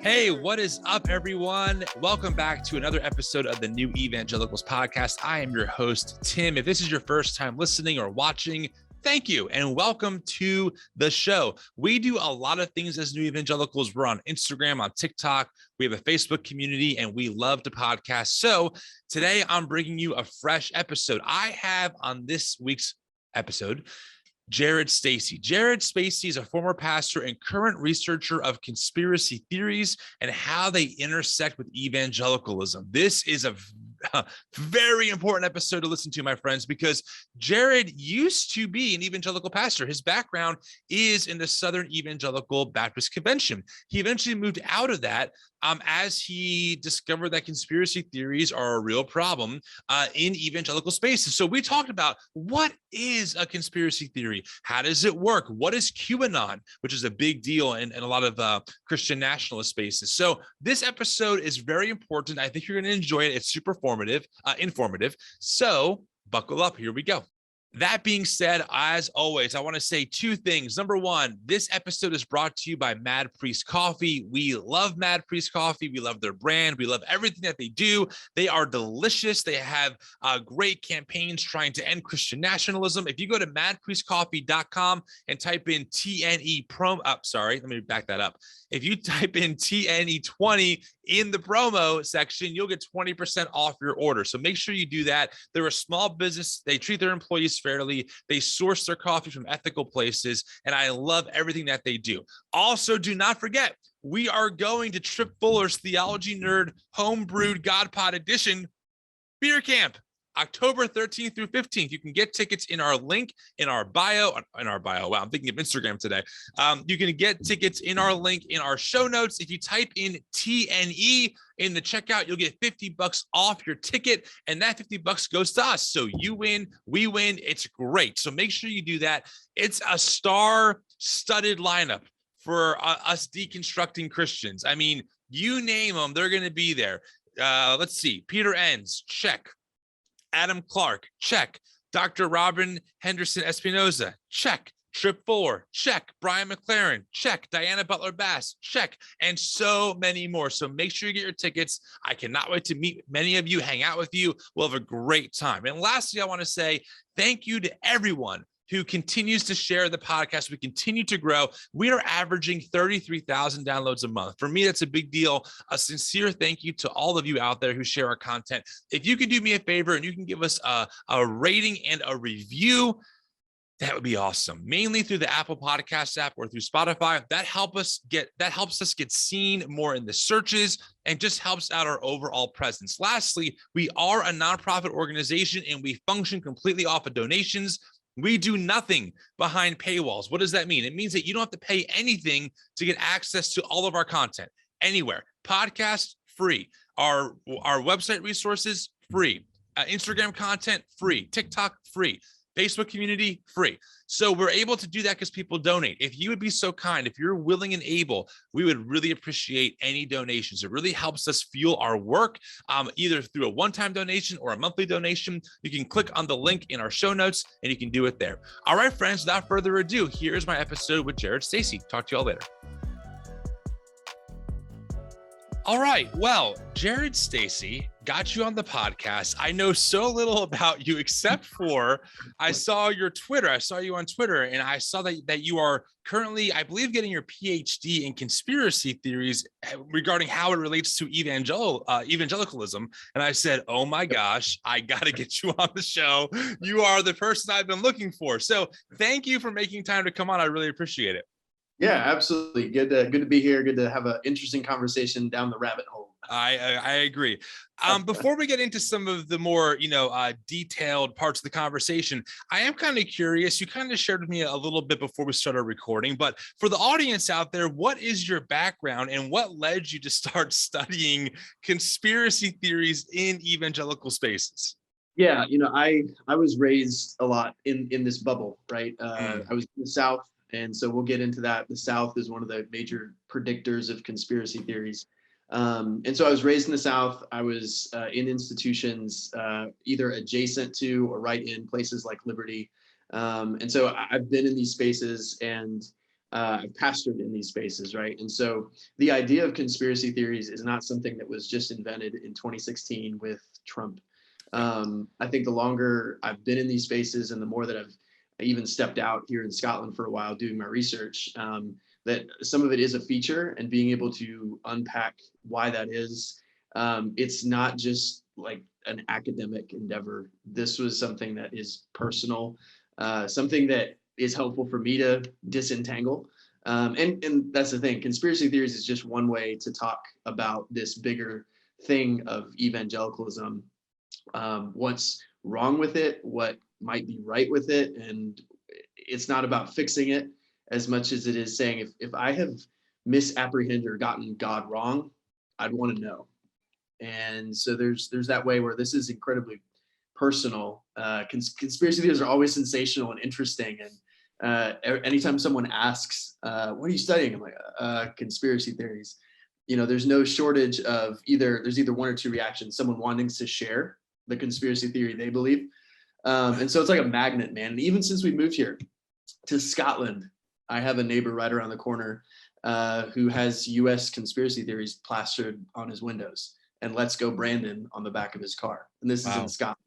Hey, what is up, everyone? Welcome back to another episode of the New Evangelicals podcast. I am your host, Tim. If this is your first time listening or watching, thank you and welcome to the show. We do a lot of things as New Evangelicals. We're on Instagram, on TikTok. We have a Facebook community, and we love to podcast. So today I'm bringing you a fresh episode. I have on this week's episode Stacy. Stacy is a former pastor and current researcher of conspiracy theories and how they intersect with evangelicalism. This is a very important episode to listen to, my friends, because Jared used to be an evangelical pastor. His background is in the Southern Evangelical Baptist Convention. He eventually moved out of that as he discovered that conspiracy theories are a real problem in evangelical spaces. So we talked about what is a conspiracy theory? How does it work? What is Qanon, which is a big deal in a lot of Christian nationalist spaces. So this episode is very important. I think you're going to enjoy it. It's super informative. So buckle up. Here we go. That being said, as always, I want to say two things. Number one, this episode is brought to you by Mad Priest Coffee. We love Mad Priest Coffee. We love their brand. We love everything that they do. They are delicious. They have great campaigns trying to end Christian nationalism. If you go to madpriestcoffee.com and type in TNE promo, let me back that up. If you type in TNE20 in the promo section, you'll get 20% off your order. So make sure you do that. They're a small business. They treat their employees fairly. They source their coffee from ethical places, and I love everything that they do. Also, do not forget, we are going to Trip Fuller's Theology Nerd Homebrewed God Pod Edition Beer Camp, October 13th through 15th. You can get tickets in our link in our bio. Wow, I'm thinking of Instagram today. You can get tickets in our link in our show notes. If you type in TNE in the checkout, you'll get $50 off your ticket, and that $50 goes to us. So you win, we win. It's great. So make sure you do that. It's a star-studded lineup for us deconstructing Christians. I mean, you name them, they're going to be there. Let's see. Peter Enns, check. Adam Clark, check. Dr. Robin Henderson Espinoza, check. Trip Fuller, check. Brian McLaren, check. Diana Butler Bass, check. And so many more. So make sure you get your tickets. I cannot wait to meet many of you, hang out with you. We'll have a great time. And lastly, I want to say thank you to everyone who continues to share the podcast. We continue to grow. We are averaging 33,000 downloads a month. For me, that's a big deal. A sincere thank you to all of you out there who share our content. If you could do me a favor and you can give us a rating and a review, that would be awesome. Mainly through the Apple Podcast app or through Spotify. That helps us get seen more in the searches and just helps out our overall presence. Lastly, we are a nonprofit organization and we function completely off of donations. We do nothing behind paywalls. What does that mean? It means that you don't have to pay anything to get access to all of our content anywhere. Podcast, free. Our website resources, free. Instagram content, free. TikTok, free. Facebook community, free. So we're able to do that because people donate. If you would be so kind, if you're willing and able, we would really appreciate any donations. It really helps us fuel our work, either through a one-time donation or a monthly donation. You can click on the link in our show notes and you can do it there. All right, friends, without further ado, here's my episode with Stacy. Talk to y'all later. All right. Well, Stacy got you on the podcast. I know so little about you except for I saw your Twitter. I saw you on Twitter, and I saw that you are currently, I believe, getting your PhD in conspiracy theories regarding how it relates to evangelicalism. And I said, oh my gosh, I got to get you on the show. You are the person I've been looking for. So thank you for making time to come on. I really appreciate it. Yeah, absolutely. Good to be here. Good to have an interesting conversation down the rabbit hole. I agree. Before we get into some of the more, detailed parts of the conversation, I am kind of curious. You kind of shared with me a little bit before we started recording, but for the audience out there, what is your background and what led you to start studying conspiracy theories in evangelical spaces? Yeah, I was raised a lot in this bubble, right? I was in the South. And so we'll get into that. The South is one of the major predictors of conspiracy theories. And so I was raised in the South. I was in institutions either adjacent to or right in places like Liberty. And so I've been in these spaces, and I've pastored in these spaces, right? And so the idea of conspiracy theories is not something that was just invented in 2016 with Trump. I think the longer I've been in these spaces and the more that I've even stepped out here in Scotland for a while doing my research, that some of it is a feature, and being able to unpack why that is. It's not just like an academic endeavor. This was something that is personal, something that is helpful for me to disentangle. And that's the thing. Conspiracy theories is just one way to talk about this bigger thing of evangelicalism. What's wrong with it, what might be right with it. And it's not about fixing it as much as it is saying, if I have misapprehended or gotten God wrong, I'd want to know. And so there's that way where this is incredibly personal. Conspiracy theories are always sensational and interesting. And anytime someone asks, what are you studying? I'm like, conspiracy theories. There's no shortage of there's either one or two reactions, someone wanting to share the conspiracy theory they believe. And so it's like a magnet, man. And even since we moved here to Scotland, I have a neighbor right around the corner who has US conspiracy theories plastered on his windows, and "Let's Go Brandon" on the back of his car. And this is in Scotland.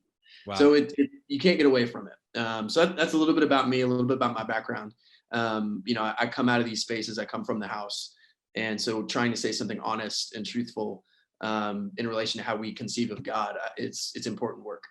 Wow. So you can't get away from it. So that's a little bit about me, a little bit about my background. I come out of these spaces, I come from the house. And so trying to say something honest and truthful in relation to how we conceive of God, it's important work.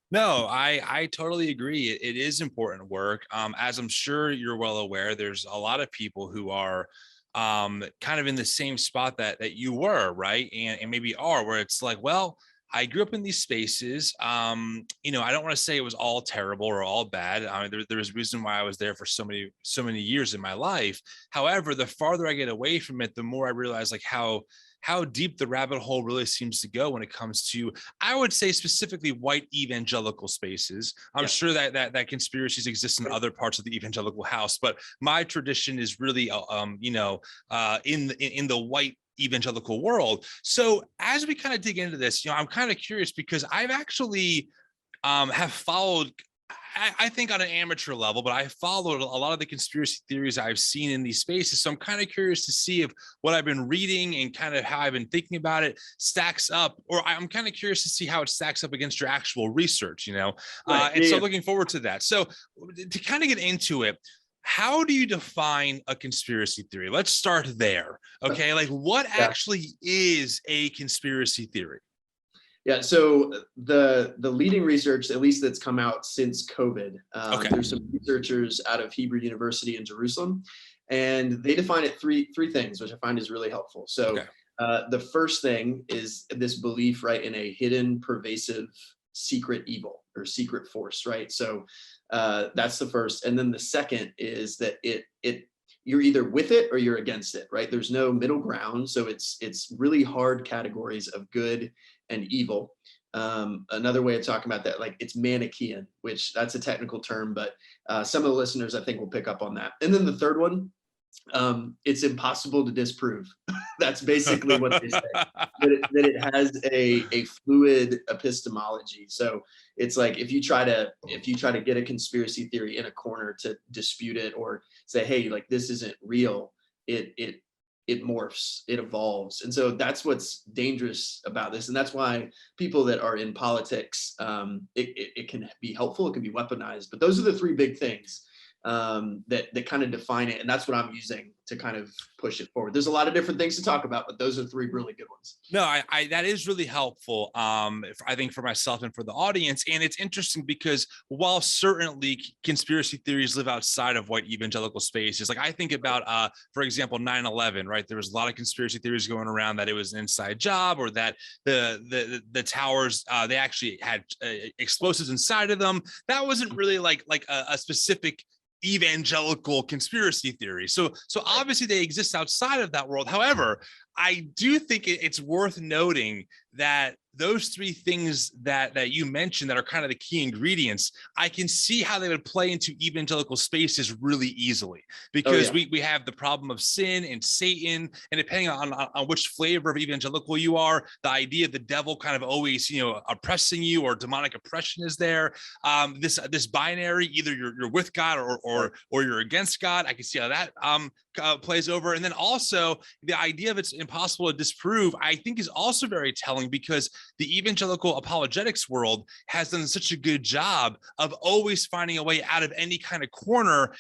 No, I totally agree. It is important work. As I'm sure you're well aware, there's a lot of people who are kind of in the same spot that you were, right? And maybe are, where it's like, well, I grew up in these spaces. I don't want to say it was all terrible or all bad. I mean, there's a reason why I was there for so many years in my life. However, the farther I get away from it, the more I realize like how deep the rabbit hole really seems to go when it comes to, I would say specifically white evangelical spaces. I'm sure that conspiracies exist in other parts of the evangelical house, but my tradition is really, in the white evangelical world. So as we kind of dig into this, I'm kind of curious because I've actually have followed, I think on an amateur level, but I followed a lot of the conspiracy theories I've seen in these spaces. So I'm kind of curious to see if what I've been reading and kind of how I've been thinking about it stacks up, or I'm kind of curious to see how it stacks up against your actual research, Right. So looking forward to that. So to kind of get into it, how do you define a conspiracy theory? Let's start there. Okay. Like what actually is a conspiracy theory? Yeah, so the leading research, at least that's come out since COVID, there's some researchers out of Hebrew University in Jerusalem, and they define it three things, which I find is really helpful. So the first thing is this belief, right, in a hidden, pervasive, secret evil or secret force, right? So that's the first. And then the second is that you're either with it or you're against it, right? There's no middle ground. So it's really hard categories of good and evil. Another way of talking about that, like it's Manichaean, which that's a technical term, but some of the listeners I think will pick up on that. And then the third one, it's impossible to disprove. That's basically what they say. that it has a fluid epistemology. So it's like if you try to get a conspiracy theory in a corner to dispute it or say, hey, like this isn't real, it morphs, it evolves. And so that's what's dangerous about this. And that's why people that are in politics, it can be helpful, it can be weaponized. But those are the three big things that kind of define it. And that's what I'm using to kind of push it forward. There's a lot of different things to talk about, but those are three really good ones. No, I that is really helpful. I think for myself and for the audience. And it's interesting because while certainly conspiracy theories live outside of white evangelical spaces, like I think about, for example, 9/11, right? There was a lot of conspiracy theories going around that it was an inside job or that the towers, they actually had explosives inside of them. That wasn't really like a specific evangelical conspiracy theory. So obviously they exist outside of that world. However, I do think it's worth noting that those three things that you mentioned that are kind of the key ingredients, I can see how they would play into evangelical spaces really easily, because we have the problem of sin and Satan, and depending on which flavor of evangelical you are, the idea of the devil kind of always, oppressing you, or demonic oppression is there. This binary, either you're with God or you're against God. I can see how that plays over. And then also the idea of it's impossible to disprove, I think, is also very telling, because the evangelical apologetics world has done such a good job of always finding a way out of any kind of corner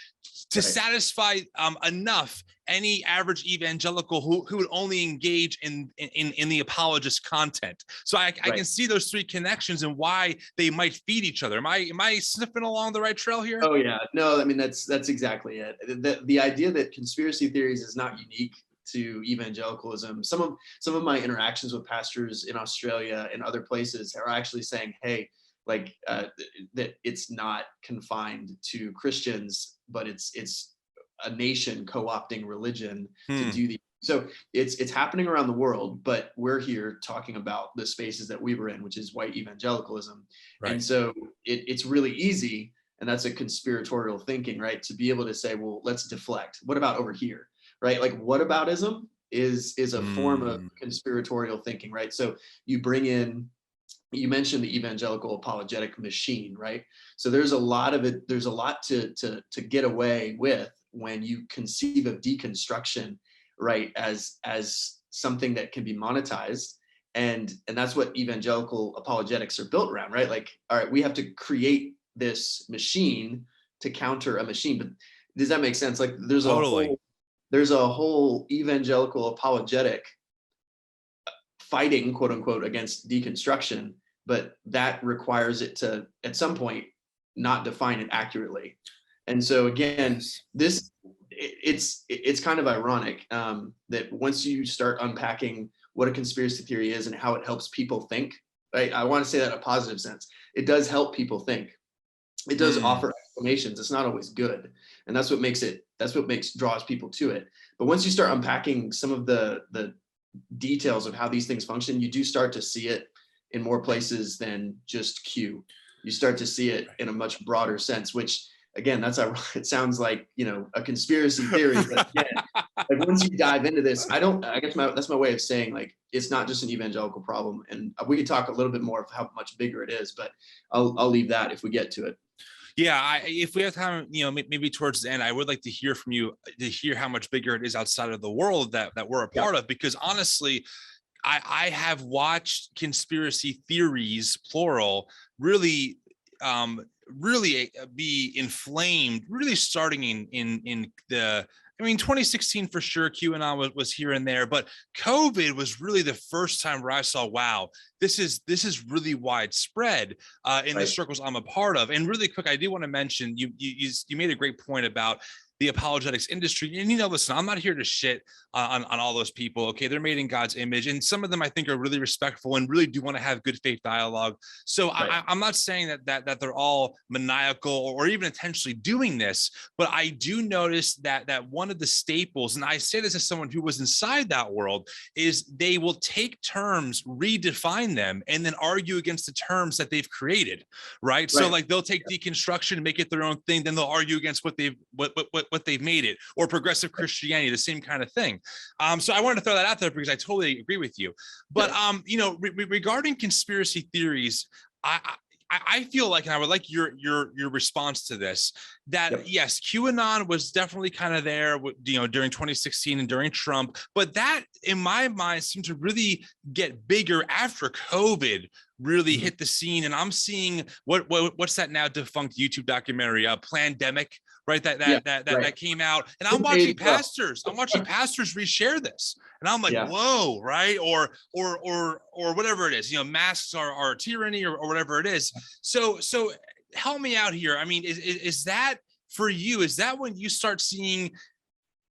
to satisfy enough any average evangelical who would only engage in the apologist content. So I can see those three connections and why they might feed each other. Am I sniffing along the right trail here? Oh yeah, no, I mean that's exactly it. The idea that conspiracy theories is not unique to evangelicalism. Some of my interactions with pastors in Australia and other places are actually saying, hey, like that it's not confined to Christians, but it's a nation co-opting religion to do the. So it's happening around the world, but we're here talking about the spaces that we were in, which is white evangelicalism. Right. And so it's really easy, and that's a conspiratorial thinking, right? To be able to say, well, let's deflect. What about over here, right? Like whataboutism is a form of conspiratorial thinking, right? So you bring in, you mentioned the evangelical apologetic machine, right? So there's a lot of it. There's a lot to get away with when you conceive of deconstruction, right, as something that can be monetized, and that's what evangelical apologetics are built around, right? Like, all right, we have to create this machine to counter a machine. But does that make sense? Like, there's a whole evangelical apologetic fighting, quote unquote, against deconstruction, but that requires it to, at some point, not define it accurately. And so again, it's kind of ironic that once you start unpacking what a conspiracy theory is and how it helps people think, right? I want to say that in a positive sense. It does help people think. It does offer explanations. It's not always good, and that's what draws people to it. But once you start unpacking some of the details of how these things function, you do start to see it in more places than just Q. You start to see it in a much broader sense, which again, it sounds like, a conspiracy theory, but again, like once you dive into this, I guess that's my way of saying, like, it's not just an evangelical problem. And we could talk a little bit more of how much bigger it is, but I'll leave that if we get to it. Yeah, if we have time, maybe towards the end, I would like to hear from you, to hear how much bigger it is outside of the world that we're a part of, because honestly, I have watched conspiracy theories, plural, really be inflamed, really starting in the, 2016 for sure, Qanon was here and there, but COVID was really the first time where I saw, wow, this is really widespread in the circles I'm a part of. And really quick, I do want to mention, you made a great point about the apologetics industry. And listen, I'm not here to shit on all those people. Okay, they're made in God's image, and some of them I think are really respectful and really do want to have good faith dialogue. So I'm not saying that they're all maniacal or even intentionally doing this, but I do notice that one of the staples, and I say this as someone who was inside that world, is they will take terms, redefine them, and then argue against the terms that they've created. Right. So like they'll take deconstruction and make it their own thing, then they'll argue against what they've made it, or progressive Christianity, the same kind of thing. So I wanted to throw that out there because I totally agree with you. But regarding conspiracy theories, I feel like, and I would like your response to this, that yes, QAnon was definitely kind of there, during 2016 and during Trump, but that in my mind seemed to really get bigger after COVID really hit the scene. And I'm seeing what's that now defunct YouTube documentary, Plandemic, right? That came out, and I'm watching pastors reshare this, and I'm like, whoa, right? Or whatever it is, masks are tyranny, or whatever it is. So help me out here. I mean, is that for you? Is that when you start seeing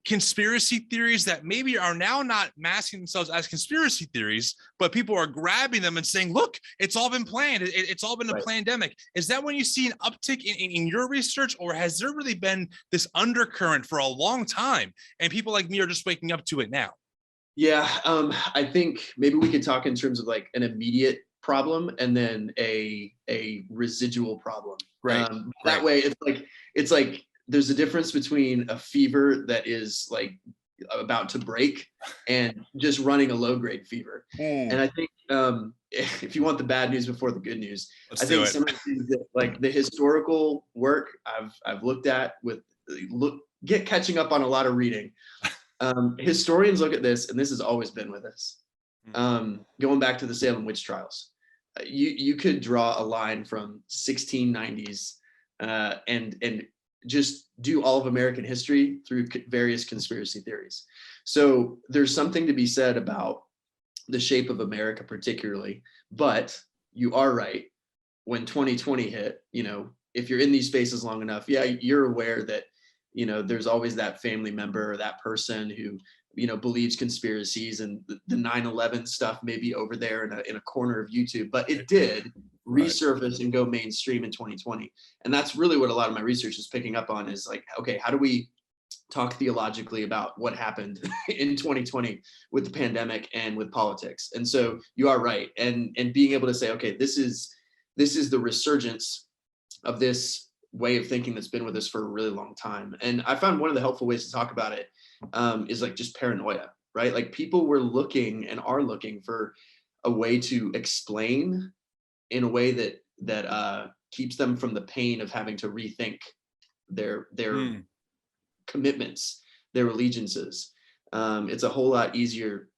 conspiracy theories that maybe are now not masking themselves as conspiracy theories, but people are grabbing them and saying, look, it's all been planned. It's all been a pandemic. Is that when you see an uptick in your research, or has there really been this undercurrent for a long time and people like me are just waking up to it now? Yeah, I think maybe we could talk in terms of like an immediate problem and then a residual problem. Right. That Right. way, it's like there's a difference between a fever that is like about to break and just running a low grade fever. And I think if you want the bad news before the good news, Let's I do think it. some of the things that, like the historical work I've looked at with catching up on a lot of reading. Historians look at this, and this has always been with us. Going back to the Salem witch trials, you could draw a line from 1690s and just do all of American history through various conspiracy theories. So there's something to be said about the shape of America, particularly. But you are right. When 2020 hit, if you're in these spaces long enough, yeah, you're aware that there's always that family member or that person who believes conspiracies, and the 9/11 stuff may be over there in a corner of YouTube, but it did resurface and go mainstream in 2020. And that's really what a lot of my research is picking up on, is like, okay, how do we talk theologically about what happened in 2020 with the pandemic and with politics? And so you are right, and being able to say, okay, this is the resurgence of this way of thinking that's been with us for a really long time. And I found one of the helpful ways to talk about it is like just paranoia, right? Like people were looking and are looking for a way to explain in a way that keeps them from the pain of having to rethink their commitments, their allegiances. It's a whole lot easier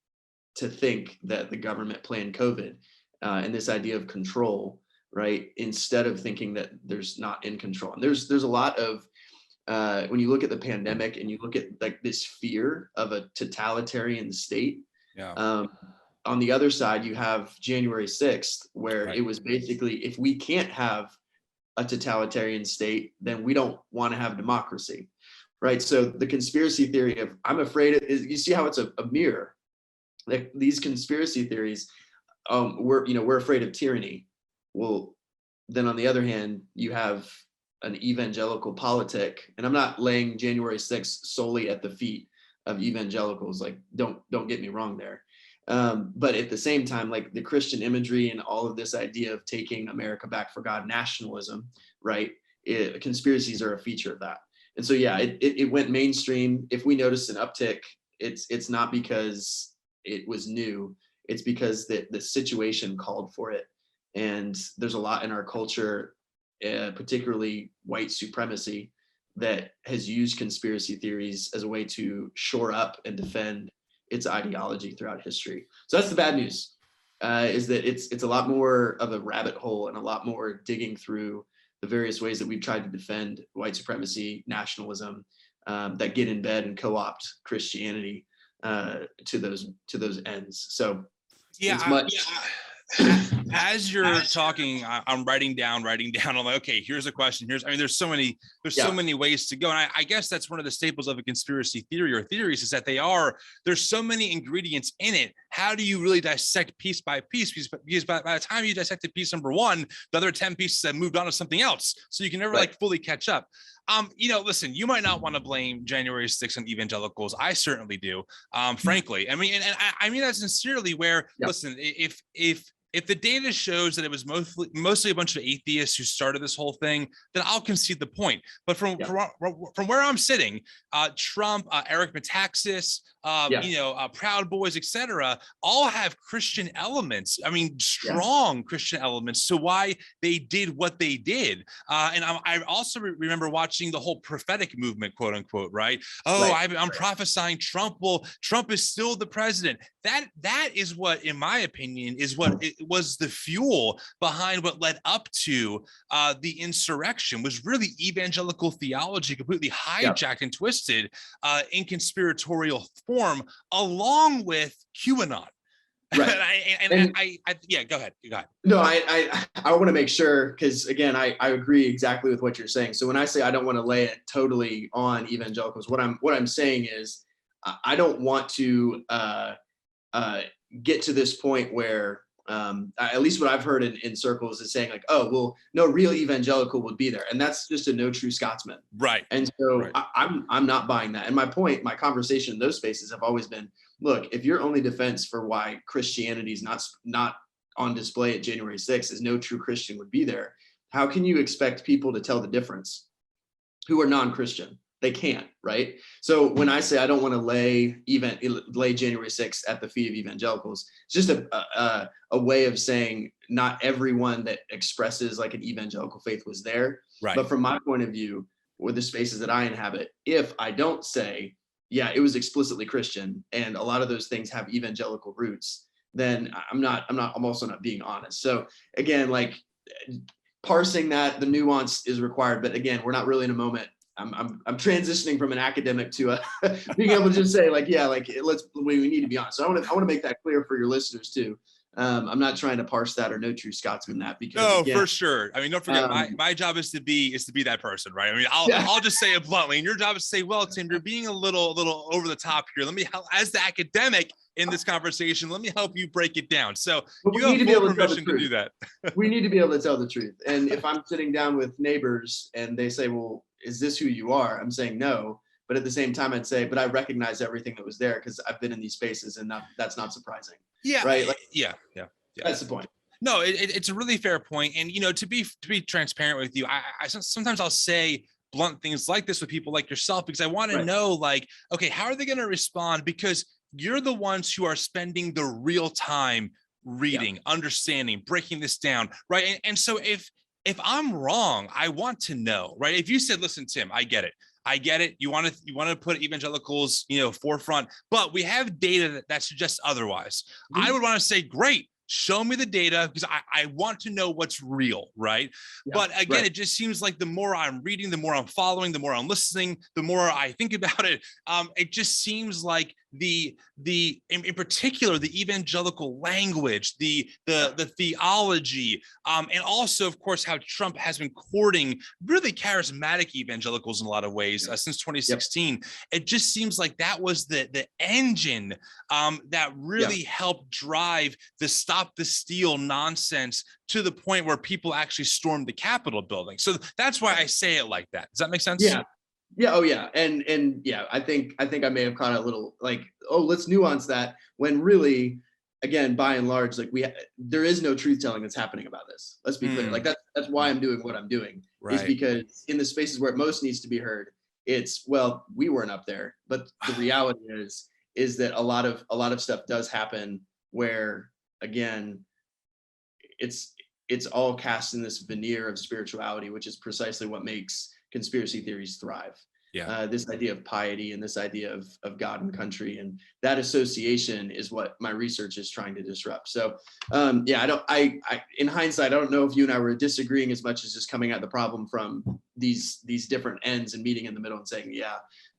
to think that the government planned COVID and this idea of control, right? Instead of thinking that there's not in control. And there's a lot of when you look at the pandemic and you look at like this fear of a totalitarian state. On the other side, you have January 6th, where it was basically, if we can't have a totalitarian state, then we don't want to have democracy, right? So the conspiracy theory of I'm afraid is, you see how it's a mirror. Like these conspiracy theories, we're afraid of tyranny. Well, then on the other hand, you have an evangelical politic, and I'm not laying January 6th solely at the feet of evangelicals. Like, don't get me wrong there. But at the same time, like the Christian imagery and all of this idea of taking America back for God, nationalism, right? Conspiracies are a feature of that. And so, yeah, it went mainstream. If we noticed an uptick, it's not because it was new. It's because the situation called for it. And there's a lot in our culture, particularly white supremacy, that has used conspiracy theories as a way to shore up and defend its ideology throughout history. So that's the bad news, is that it's a lot more of a rabbit hole and a lot more digging through the various ways that we've tried to defend white supremacy, nationalism, that get in bed and co-opt Christianity to those ends. So it's much. As you're talking, I'm writing down. I'm like, okay, here's a question. There's so many ways to go. And I guess that's one of the staples of a conspiracy theory or theories, is that there's so many ingredients in it. How do you really dissect piece by piece? Because by the time you dissected piece number one, the other 10 pieces have moved on to something else. So you can never like fully catch up. Listen, you might not want to blame January 6th on evangelicals. I certainly do. Frankly, I mean, and I mean that sincerely, where, listen, if the data shows that it was mostly a bunch of atheists who started this whole thing, then I'll concede the point. But from where I'm sitting, Trump, Eric Metaxas, Proud Boys, etc., all have Christian elements. I mean, strong Christian elements to why they did what they did. And I also remember watching the whole prophetic movement, quote unquote, right? I'm prophesying Trump is still the president. That is what, in my opinion, is what it was the fuel behind what led up to the insurrection, was really evangelical theology completely hijacked and twisted in conspiratorial form, along with QAnon. Right. Go ahead. No, I want to make sure, because again, I agree exactly with what you're saying. So when I say I don't want to lay it totally on evangelicals, what I'm saying is I don't want to get to this point where at least what I've heard in circles is saying like, oh, well, no real evangelical would be there. And that's just a no true Scotsman. Right. And so I'm not buying that. And my conversation in those spaces have always been, look, if your only defense for why Christianity is not on display at January 6th is no true Christian would be there, how can you expect people to tell the difference who are non-Christian? They can't, right? So when I say I don't want to lay January 6th at the feet of evangelicals, it's just a way of saying not everyone that expresses like an evangelical faith was there. Right. But from my point of view, with the spaces that I inhabit, if I don't say, yeah, it was explicitly Christian and a lot of those things have evangelical roots, then I'm also not being honest. So again, like parsing that, the nuance is required. But again, we're not really in a moment. I'm transitioning from an academic to being able to just say like, yeah, like we need to be honest. So I want to make that clear for your listeners too. I'm not trying to parse that or no true Scotsman that, because no, again, for sure. I mean, don't forget my job is to be that person, right? I mean, I'll just say it bluntly, and your job is to say, well, Tim, you're being a little over the top here. Let me help as the academic in this conversation. Let me help you break it down. So you have full permission to do that. We need to be able to tell the truth. And if I'm sitting down with neighbors and they say, well, is this who you are? I'm saying no. But at the same time, I'd say, but I recognize everything that was there because I've been in these spaces, and that's not surprising. Yeah. Right. Like, yeah. That's the point. No, it's a really fair point. And, to be transparent with you, I sometimes I'll say blunt things like this with people like yourself, because I want to know, like, okay, how are they going to respond? Because you're the ones who are spending the real time reading, understanding, breaking this down. Right. And so if I'm wrong, I want to know, right? If you said, listen, Tim, I get it. You want to put evangelicals, forefront, but we have data that suggests otherwise. I would want to say, great. Show me the data, because I want to know what's real, right? Yeah, but again, it just seems like the more I'm reading, the more I'm following, the more I'm listening, the more I think about it. It just seems like in particular, the evangelical language, the theology, and also, of course, how Trump has been courting really charismatic evangelicals in a lot of ways since 2016. It just seems like that was the engine that really helped drive the stop the steal nonsense to the point where people actually stormed the Capitol building. So that's why I say it like that. Does that make sense? Yeah. Yeah. Oh yeah. And yeah, I think I may have caught a little like, oh, let's nuance that, when really, again, by and large, like there is no truth telling that's happening about this. Let's be clear. Like that's why I'm doing what I'm doing, is because in the spaces where it most needs to be heard, it's, well, we weren't up there, but the reality is that a lot of stuff does happen where, again, it's all cast in this veneer of spirituality, which is precisely what makes conspiracy theories thrive. This idea of piety and this idea of God and country, and that association is what my research is trying to disrupt. So I in hindsight, I don't know if you and I were disagreeing as much as just coming at the problem from these different ends and meeting in the middle and saying,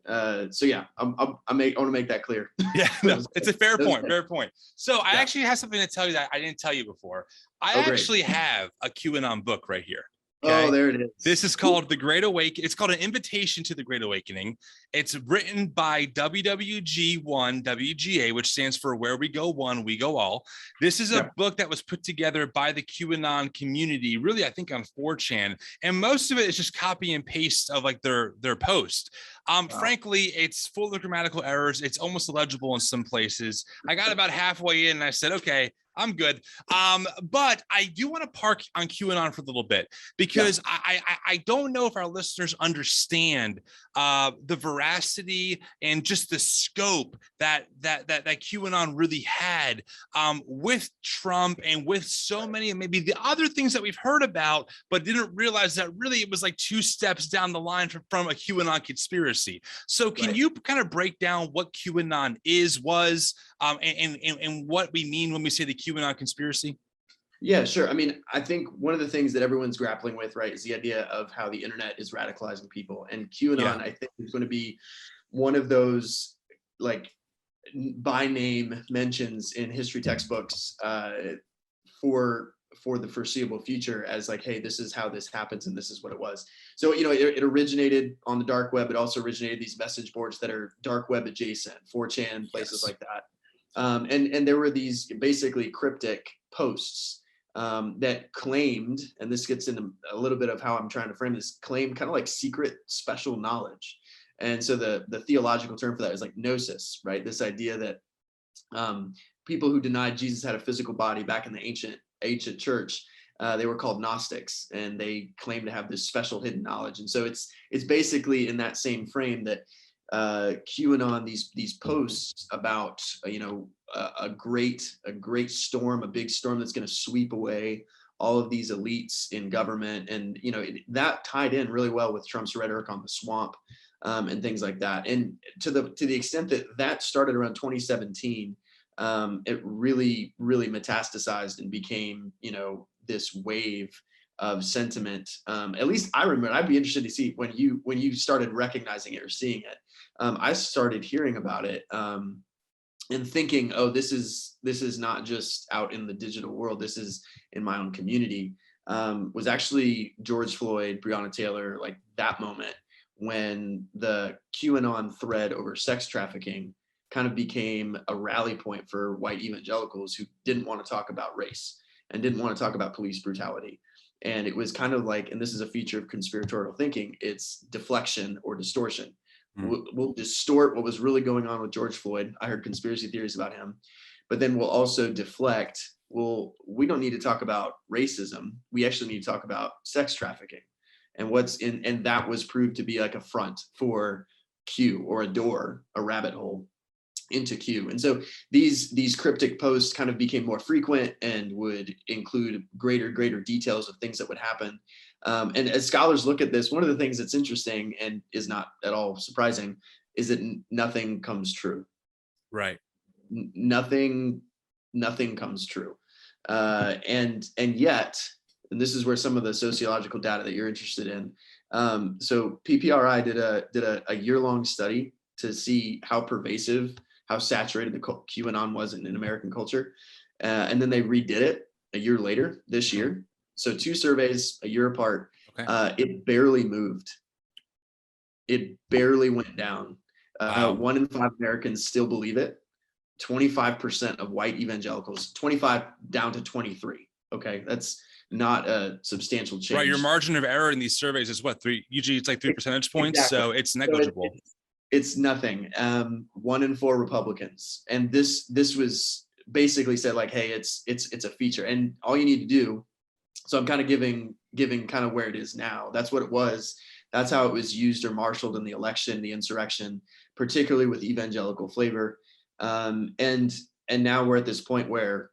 I want to make that clear. Yeah, no, it's a fair point. So I actually have something to tell you that I didn't tell you before. I actually have a QAnon book right here. Okay. Oh, there it is. This is called The Great Awakening. It's called An Invitation to the Great Awakening. It's written by WWG1 WGA, which stands for Where We Go One, We Go All. This is a book that was put together by the QAnon community, really, I think on 4chan. And most of it is just copy and paste of like their post. Frankly, it's full of grammatical errors. It's almost illegible in some places. I got about halfway in and I said, okay, I'm good. But I do want to park on QAnon for a little bit, because I don't know if our listeners understand the veracity and just the scope that QAnon really had with Trump and with so many of maybe the other things that we've heard about, but didn't realize that really it was like 2 steps down the line from a QAnon conspiracy. So can you kind of break down what QAnon was, and what we mean when we say the QAnon conspiracy? Yeah, sure. I mean, I think one of the things that everyone's grappling with, right, is the idea of how the internet is radicalizing people. And QAnon, I think, is going to be one of those, like, by name mentions in history textbooks for the foreseeable future as like, hey, this is how this happens and this is what it was. So, it originated on the dark web. It also originated these message boards that are dark web adjacent, 4chan, places like that. And there were these basically cryptic posts that claimed, and this gets into a little bit of how I'm trying to frame this, claimed kind of like secret special knowledge. And so the theological term for that is like gnosis, right? This idea that people who denied Jesus had a physical body back in the ancient church. They were called Gnostics, and they claimed to have this special hidden knowledge. And so it's basically in that same frame that QAnon, these posts about a great storm, a big storm that's going to sweep away all of these elites in government, and that tied in really well with Trump's rhetoric on the swamp, and things like that. And to the extent that started around 2017, it really metastasized and became this wave of sentiment. At least I remember. I'd be interested to see when you started recognizing it or seeing it. I started hearing about it and thinking, oh, this is not just out in the digital world. This is in my own community. Was actually George Floyd, Breonna Taylor, like that moment when the QAnon thread over sex trafficking kind of became a rally point for white evangelicals who didn't want to talk about race and didn't want to talk about police brutality. And it was kind of like, and this is a feature of conspiratorial thinking, it's deflection or distortion. We'll distort what was really going on with George Floyd. I heard conspiracy theories about him, but then we'll also deflect. Well, we don't need to talk about racism. We actually need to talk about sex trafficking and and that was proved to be like a front for Q, or a door, a rabbit hole into Q. And so these cryptic posts kind of became more frequent and would include greater details of things that would happen. And as scholars look at this, one of the things that's interesting and is not at all surprising is that nothing comes true. Right. Nothing comes true. And yet, and this is where some of the sociological data that you're interested in. So PPRI did a year-long study to see how pervasive, how saturated the QAnon was in American culture. And then they redid it a year later this year. So 2 surveys a year apart. Okay. It barely moved. It barely went down. Wow. 1 in 5 Americans still believe it. 25% of white evangelicals, 25 down to 23. Okay, that's not a substantial change. Right, your margin of error in these surveys is what, 3? Usually it's like 3 percentage points, exactly. So it's negligible. So it's nothing. 1 in 4 Republicans, and this was basically said like, hey, it's a feature, and all you need to do. So I'm kind of giving kind of where it is now. That's what it was. That's how it was used or marshaled in the election, the insurrection, particularly with evangelical flavor. And now we're at this point where,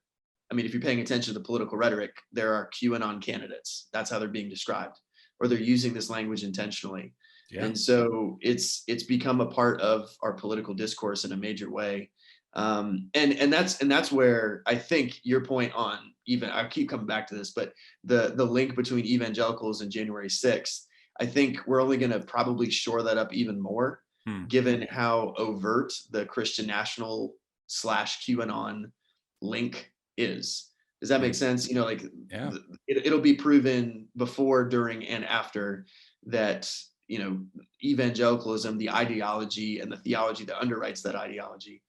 I mean, if you're paying attention to the political rhetoric, there are QAnon candidates. That's how they're being described, or they're using this language intentionally. Yeah. And so it's become a part of our political discourse in a major way. And that's where I think your point on, even I keep coming back to this, but the link between evangelicals and January 6th, I think we're only going to probably shore that up even more, given how overt the Christian National / QAnon link is. Does that make sense? Like, yeah. It'll be proven before, during, and after that, evangelicalism, the ideology and the theology that underwrites that ideology,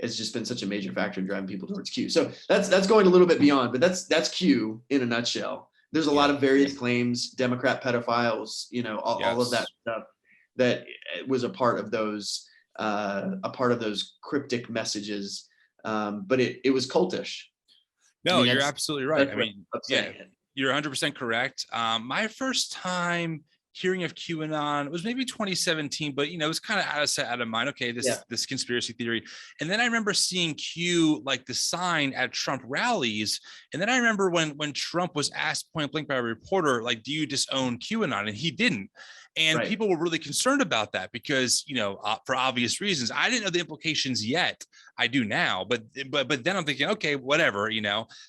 has just been such a major factor in driving people towards Q. So that's going a little bit beyond, but that's Q in a nutshell. There's a lot of various claims, Democrat pedophiles, all of that stuff that was a part of those cryptic messages. But it was cultish. No, you're absolutely right. I mean, you're 100% correct. My first time hearing of QAnon was maybe 2017, but it was kind of out of sight, out of mind. Okay, this conspiracy theory. And then I remember seeing Q, like the sign at Trump rallies. And then I remember when Trump was asked point blank by a reporter, like, do you disown QAnon? And he didn't. And people were really concerned about that because, for obvious reasons. I didn't know the implications yet. I do now, but then I'm thinking, okay, whatever,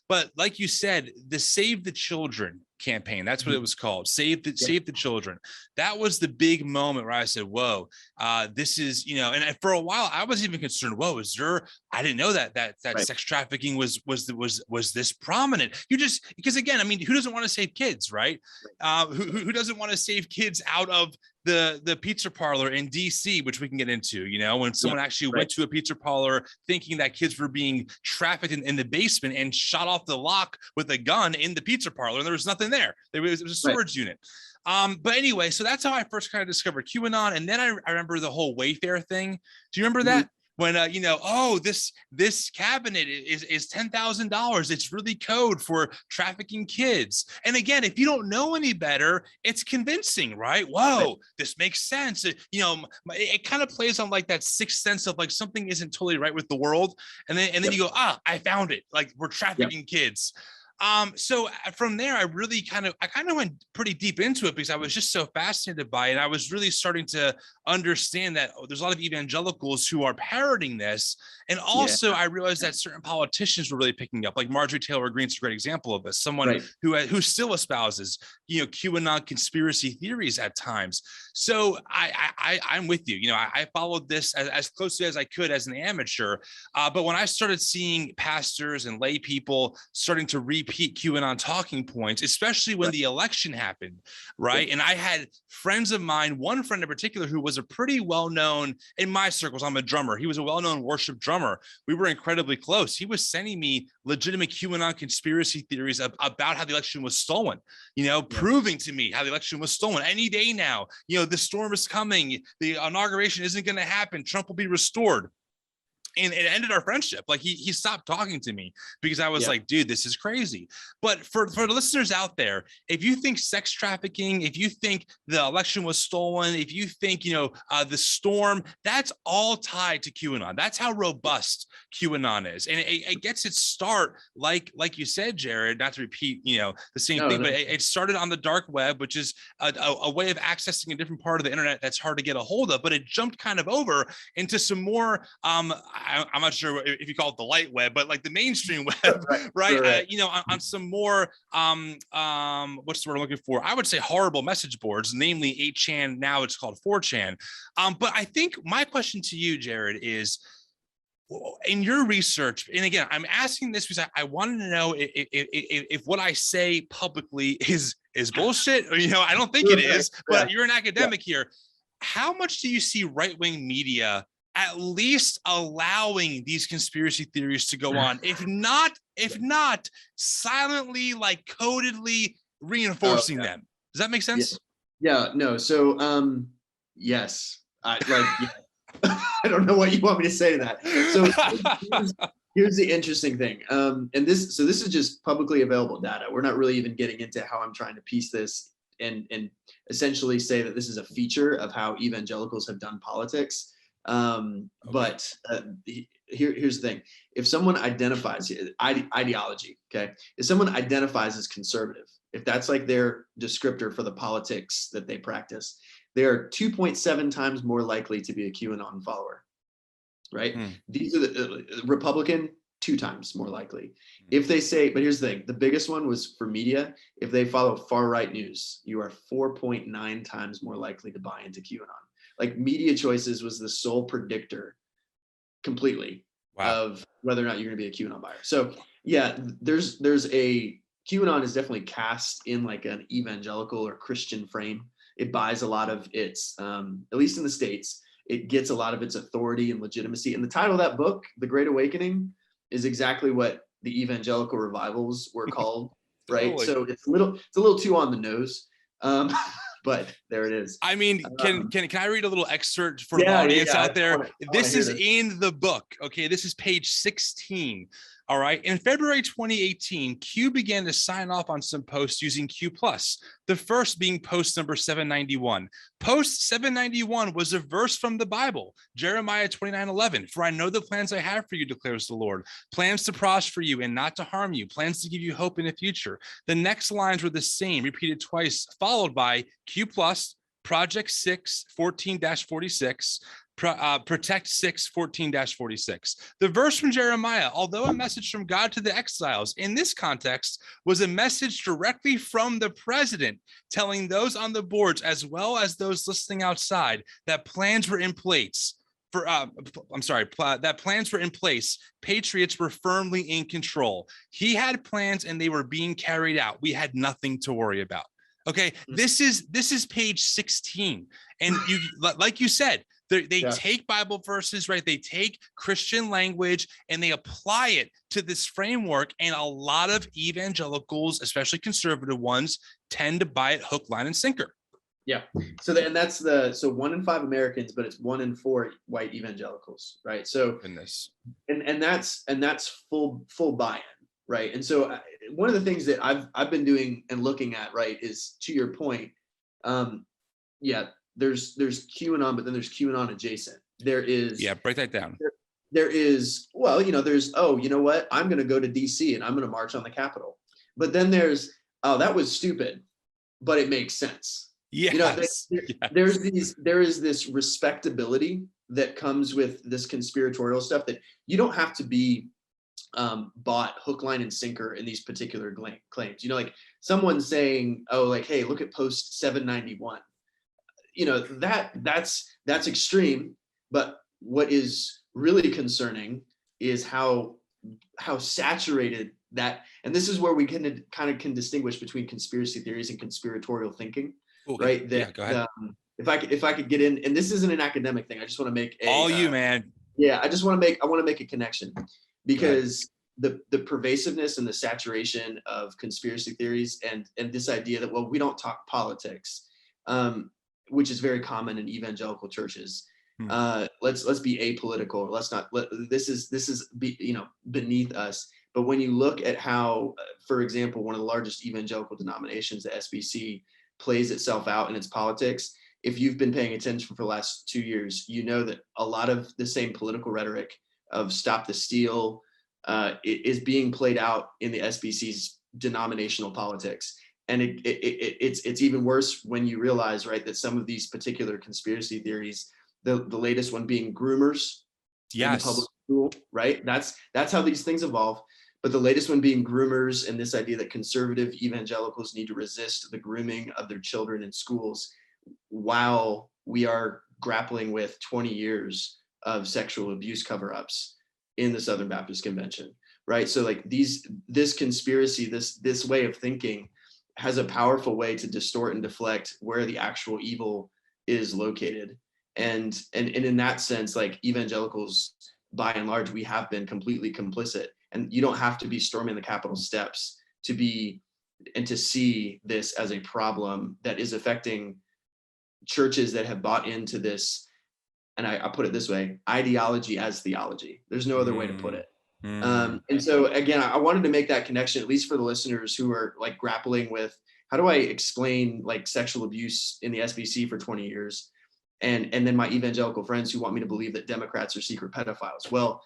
But like you said, the Save the Children campaign, that's what it was called. Save the Children. That was the big moment where I said, whoa, this is, and for a while I was even concerned, whoa, I didn't know that sex trafficking was this prominent. Because again, I mean, who doesn't want to save kids, right? Who doesn't want to save kids out of the pizza parlor in DC, which we can get into, when someone actually went to a pizza parlor thinking that kids were being trafficked in the basement and shot off the lock with a gun in the pizza parlor, and there was nothing there. It was a storage unit. But anyway, so that's how I first kind of discovered QAnon. And then I remember the whole Wayfair thing. Do you remember that? when oh, this cabinet is $10,000. It's really code for trafficking kids. And again, if you don't know any better, it's convincing, right? Whoa, this makes sense. It kind of plays on like that sixth sense of like something isn't totally right with the world, and then you go, I found it. Like, we're trafficking kids. So from there, I kind of went pretty deep into it because I was just so fascinated by it. I was really starting to understand that there's a lot of evangelicals who are parroting this. And also I realized that certain politicians were really picking up, like Marjorie Taylor Greene's a great example of this, someone who still espouses, QAnon conspiracy theories at times. So I'm with you. I followed this as closely as I could as an amateur. But when I started seeing pastors and lay people starting to repeat QAnon talking points, especially when the election happened, right? And I had friends of mine, one friend in particular, who was a pretty well-known, in my circles, I'm a drummer. He was a well-known worship drummer. We were incredibly close. He was sending me legitimate QAnon conspiracy theories about how the election was stolen, proving to me how the election was stolen. Any day now, the storm is coming. The inauguration isn't going to happen. Trump will be restored. And it ended our friendship. Like, he stopped talking to me because I was like, dude, this is crazy. But for the listeners out there, if you think sex trafficking, if you think the election was stolen, if you think, the storm, that's all tied to QAnon. That's how robust QAnon is. And it gets its start, like you said, Jared, not to repeat, the same thing, but it started on the dark web, which is a way of accessing a different part of the internet that's hard to get a hold of, but it jumped kind of over into some more, I'm not sure if you call it the light web, but like the mainstream web, right? On some more, what's the word I'm looking for? I would say horrible message boards, namely 8chan. Now it's called 4chan. But I think my question to you, Jared, is, in your research, and again, I'm asking this because I wanted to know if what I say publicly is bullshit, or, I don't think it is, but you're an academic here. How much do you see right-wing media at least allowing these conspiracy theories to go on, if not silently, like codedly reinforcing them? Does that make sense? No. So, yes, I don't know what you want me to say to that. So here's the interesting thing. And this is just publicly available data. We're not really even getting into how I'm trying to piece this and essentially say that this is a feature of how evangelicals have done politics. But here's the thing: if someone identifies ideology, if someone identifies as conservative, if that's like their descriptor for the politics that they practice, they are 2.7 times more likely to be a QAnon follower, right? These are the Republican, 2 times more likely. If they say, but here's the thing: the biggest one was for media. If they follow far right news, you are 4.9 times more likely to buy into QAnon. Like, media choices was the sole predictor completely of whether or not you're going to be a QAnon buyer. So there's a QAnon is definitely cast in like an evangelical or Christian frame. It buys a lot of its, at least in the States, it gets a lot of its authority and legitimacy. And the title of that book, The Great Awakening, is exactly what the evangelical revivals were called, right? Totally. So it's a little too on the nose. But there it is. I mean, can I read a little excerpt for the audience out there? This is in the book. Okay, this is page 16. All right. In February 2018, Q began to sign off on some posts using Q+, the first being post number 791. Post 791 was a verse from the Bible, Jeremiah 29:11. For I know the plans I have for you, declares the Lord, plans to prosper you and not to harm you, plans to give you hope in the future. The next lines were the same, repeated twice, followed by Q+, Project 6, 14-46, Protect 6, 14-46. The verse from Jeremiah, although a message from God to the exiles, in this context was a message directly from the president, telling those on the boards as well as those listening outside that plans were in place. That plans were in place. Patriots were firmly in control. He had plans and they were being carried out. We had nothing to worry about. Okay, this is page 16, and you, like you said, they take Bible verses, right? They take Christian language and they apply it to this framework. And a lot of evangelicals, especially conservative ones, tend to buy it hook, line, and sinker. Yeah. So so 1 in 5 Americans, but it's 1 in 4 white evangelicals, right? So Goodness. and that's full buy-in, right? And so one of the things that I've been doing and looking at, right, is to your point. Yeah, there's QAnon, but then there's QAnon adjacent. Break that down. There is, well, there's, oh, you know what? I'm going to go to DC and I'm going to march on the Capitol. But then there's, oh, that was stupid, but it makes sense. Yes. There is this respectability that comes with this conspiratorial stuff that you don't have to be bought hook, line, and sinker in these particular claims. Like someone saying, oh, like, hey, look at post 791. That's extreme. But what is really concerning is how saturated that, and this is where we can distinguish between conspiracy theories and conspiratorial thinking. Okay. Right? Go ahead. If I could get in, and this isn't an academic thing, I just want to make man. Yeah, I want to make a connection, because the pervasiveness and the saturation of conspiracy theories and this idea that, well, we don't talk politics, which is very common in evangelical churches. Let's be apolitical. This is beneath us. But when you look at how, for example, one of the largest evangelical denominations, the SBC, plays itself out in its politics, if you've been paying attention for the last 2 years, you know that a lot of the same political rhetoric of stop the steal is being played out in the SBC's denominational politics. And it's even worse when you realize, right, that some of these particular conspiracy theories, the latest one being groomers in the public school, right? That's how these things evolve. But the latest one being groomers, and this idea that conservative evangelicals need to resist the grooming of their children in schools, while we are grappling with 20 years of sexual abuse cover-ups in the Southern Baptist Convention, right? So like this conspiracy, this way of thinking has a powerful way to distort and deflect where the actual evil is located. And in that sense, like evangelicals, by and large, we have been completely complicit. And you don't have to be storming the Capitol steps to see this as a problem that is affecting churches that have bought into this. And I put it this way: ideology as theology. There's no other way to put it. And so again, I wanted to make that connection, at least for the listeners who are like grappling with, how do I explain like sexual abuse in the SBC for 20 years? And then my evangelical friends who want me to believe that Democrats are secret pedophiles. Well,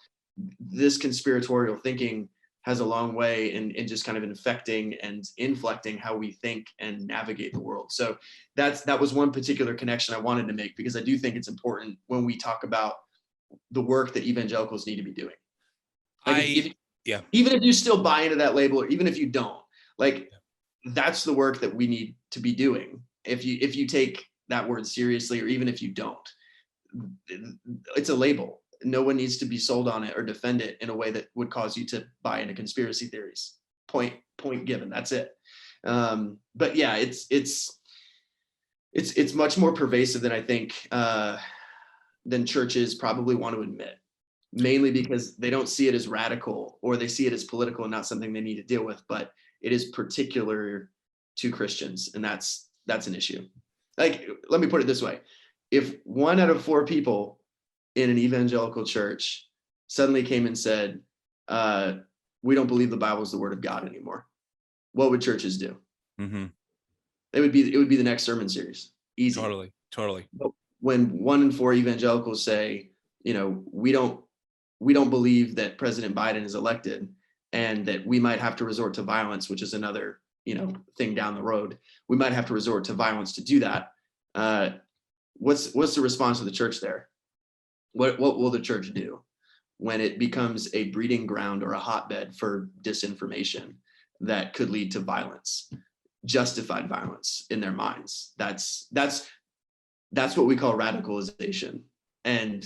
this conspiratorial thinking has a long way in just kind of infecting and inflecting how we think and navigate the world. So that was one particular connection I wanted to make, because I do think it's important when we talk about the work that evangelicals need to be doing. Like even if you still buy into that label, or even if you don't, like that's the work that we need to be doing. If you take that word seriously, or even if you don't, it's a label. No one needs to be sold on it or defend it in a way that would cause you to buy into conspiracy theories. Point given. That's it. But yeah, it's much more pervasive than I think than churches probably want to admit, mainly because they don't see it as radical, or they see it as political and not something they need to deal with. But it is particular to Christians, and that's an issue. Like, let me put it this way: if 1 out of 4 people in an evangelical church suddenly came and said, we don't believe the Bible is the word of God anymore, what would churches do? Mm-hmm. It would be the next sermon series. Easy. Totally. But when 1 in 4 evangelicals say, we don't believe that President Biden is elected, and that we might have to resort to violence, which is another, thing down the road. We might have to resort to violence to do that. What's the response of the church there? What will the church do when it becomes a breeding ground or a hotbed for disinformation that could lead to violence, justified violence in their minds? That's what we call radicalization. And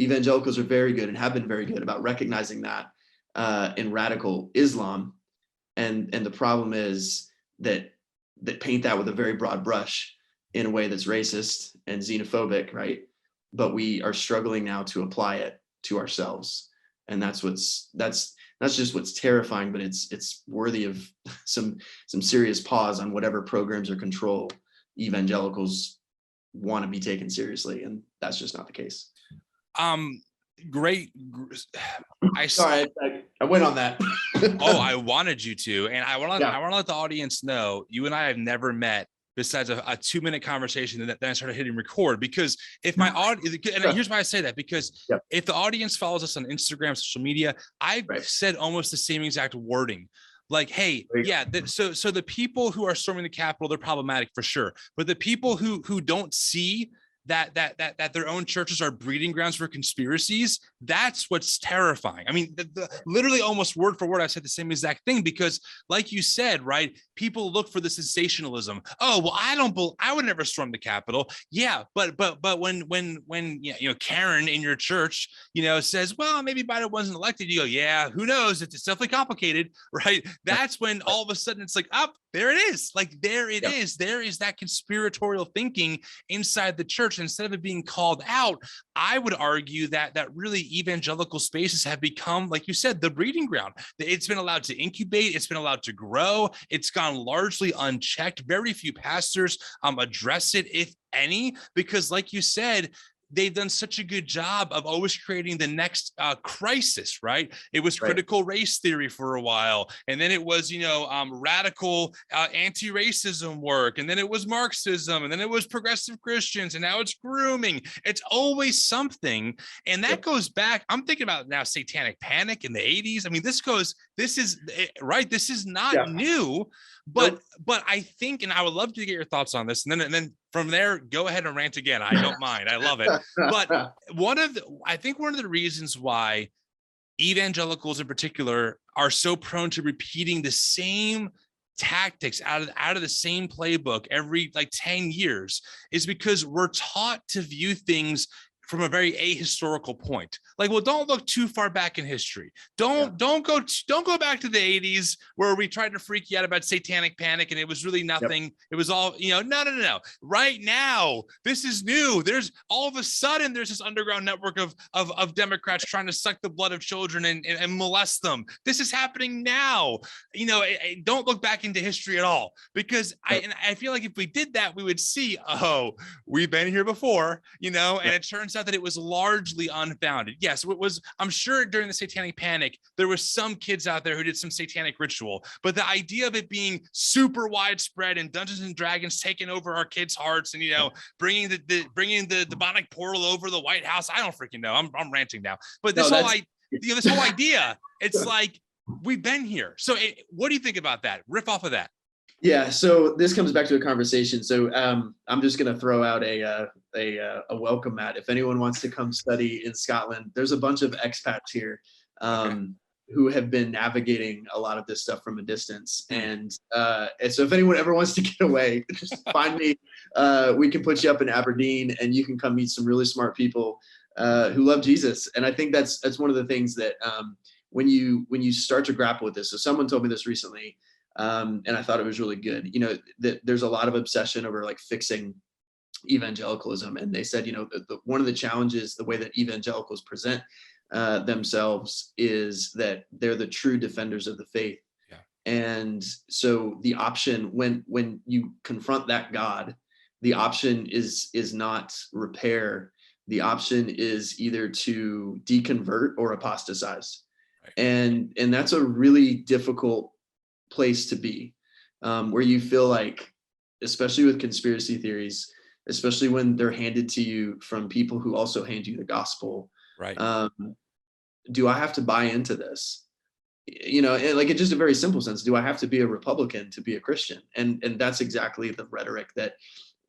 evangelicals are very good, and have been very good, about recognizing that in radical Islam. And the problem is that paint that with a very broad brush in a way that's racist and xenophobic, right? But we are struggling now to apply it to ourselves. And that's just what's terrifying, but it's worthy of some serious pause on whatever programs or control evangelicals want to be taken seriously, and that's just not the case. Great. Sorry, I went on that. Oh, I wanted you to, and I want to Yeah. let the audience know you and I have never met besides a 2-minute conversation, and then I started hitting record, because if my audience, and here's why I say that, because Yep. if the audience follows us on Instagram, social media, I've Right. said almost the same exact wording. Like, hey, yeah, so the people who are storming the Capitol, they're problematic for sure. But the people who don't see that their own churches are breeding grounds for conspiracies, that's what's terrifying. I mean, literally almost word for word, I said the same exact thing, because like you said, right, people look for the sensationalism. Oh, well, I would never storm the Capitol. Yeah, but when Karen in your church, says, well, maybe Biden wasn't elected, you go, yeah, who knows? It's definitely complicated, right? That's when all of a sudden it's like, up, there it is. Like, there it is. There is that conspiratorial thinking inside the church. Instead of it being called out, I would argue that really evangelical spaces have become, like you said, the breeding ground. It's been allowed to incubate. It's been allowed to grow. It's gone largely unchecked. Very few pastors address it, if any, because like you said, they've done such a good job of always creating the next crisis, right? It was critical race theory for a while, and then it was, radical anti-racism work, and then it was Marxism, and then it was progressive Christians, and now it's grooming. It's always something, and that goes back. I'm thinking about now Satanic Panic in the 80s. I mean, this is right. This is not new. But I think, and I would love to get your thoughts on this, and then from there, go ahead and rant again. I don't mind. I love it. But I think one of the reasons why evangelicals in particular are so prone to repeating the same tactics out of the same playbook every 10 years is because we're taught to view things from a very ahistorical point. Like, well, don't look too far back in history. Don't go back to the 80s where we tried to freak you out about Satanic Panic and it was really nothing. It was all, no. Right now, this is new. There's all of a sudden there's this underground network of Democrats trying to suck the blood of children and molest them. This is happening now. Don't look back into history at all, because I feel like if we did that, we would see, oh, we've been here before, and it turns out that it was largely unfounded. Yes, it was. I'm sure during the Satanic Panic, there was some kids out there who did some satanic ritual, but the idea of it being super widespread and Dungeons and Dragons taking over our kids' hearts and, bringing the demonic portal over the White House, I don't freaking know. I'm ranting now, but this whole idea, it's like, we've been here. So what do you think about that? Riff off of that. Yeah, so this comes back to a conversation. So I'm just going to throw out a welcome mat. If anyone wants to come study in Scotland, there's a bunch of expats here who have been navigating a lot of this stuff from a distance. And so if anyone ever wants to get away, just find me. We can put you up in Aberdeen, and you can come meet some really smart people who love Jesus. And I think that's one of the things that when you start to grapple with this. So someone told me this recently. And I thought it was really good. That there's a lot of obsession over fixing evangelicalism. And they said, one of the challenges, the way that evangelicals present themselves is that they're the true defenders of the faith. Yeah. And so the option when you confront that God, the option is not repair. The option is either to deconvert or apostatize. Right. And that's a really difficult place to be, where you feel like, especially with conspiracy theories, especially when they're handed to you from people who also hand you the gospel, right? Do I have to buy into this? In just a very simple sense, do I have to be a Republican to be a Christian? And that's exactly the rhetoric that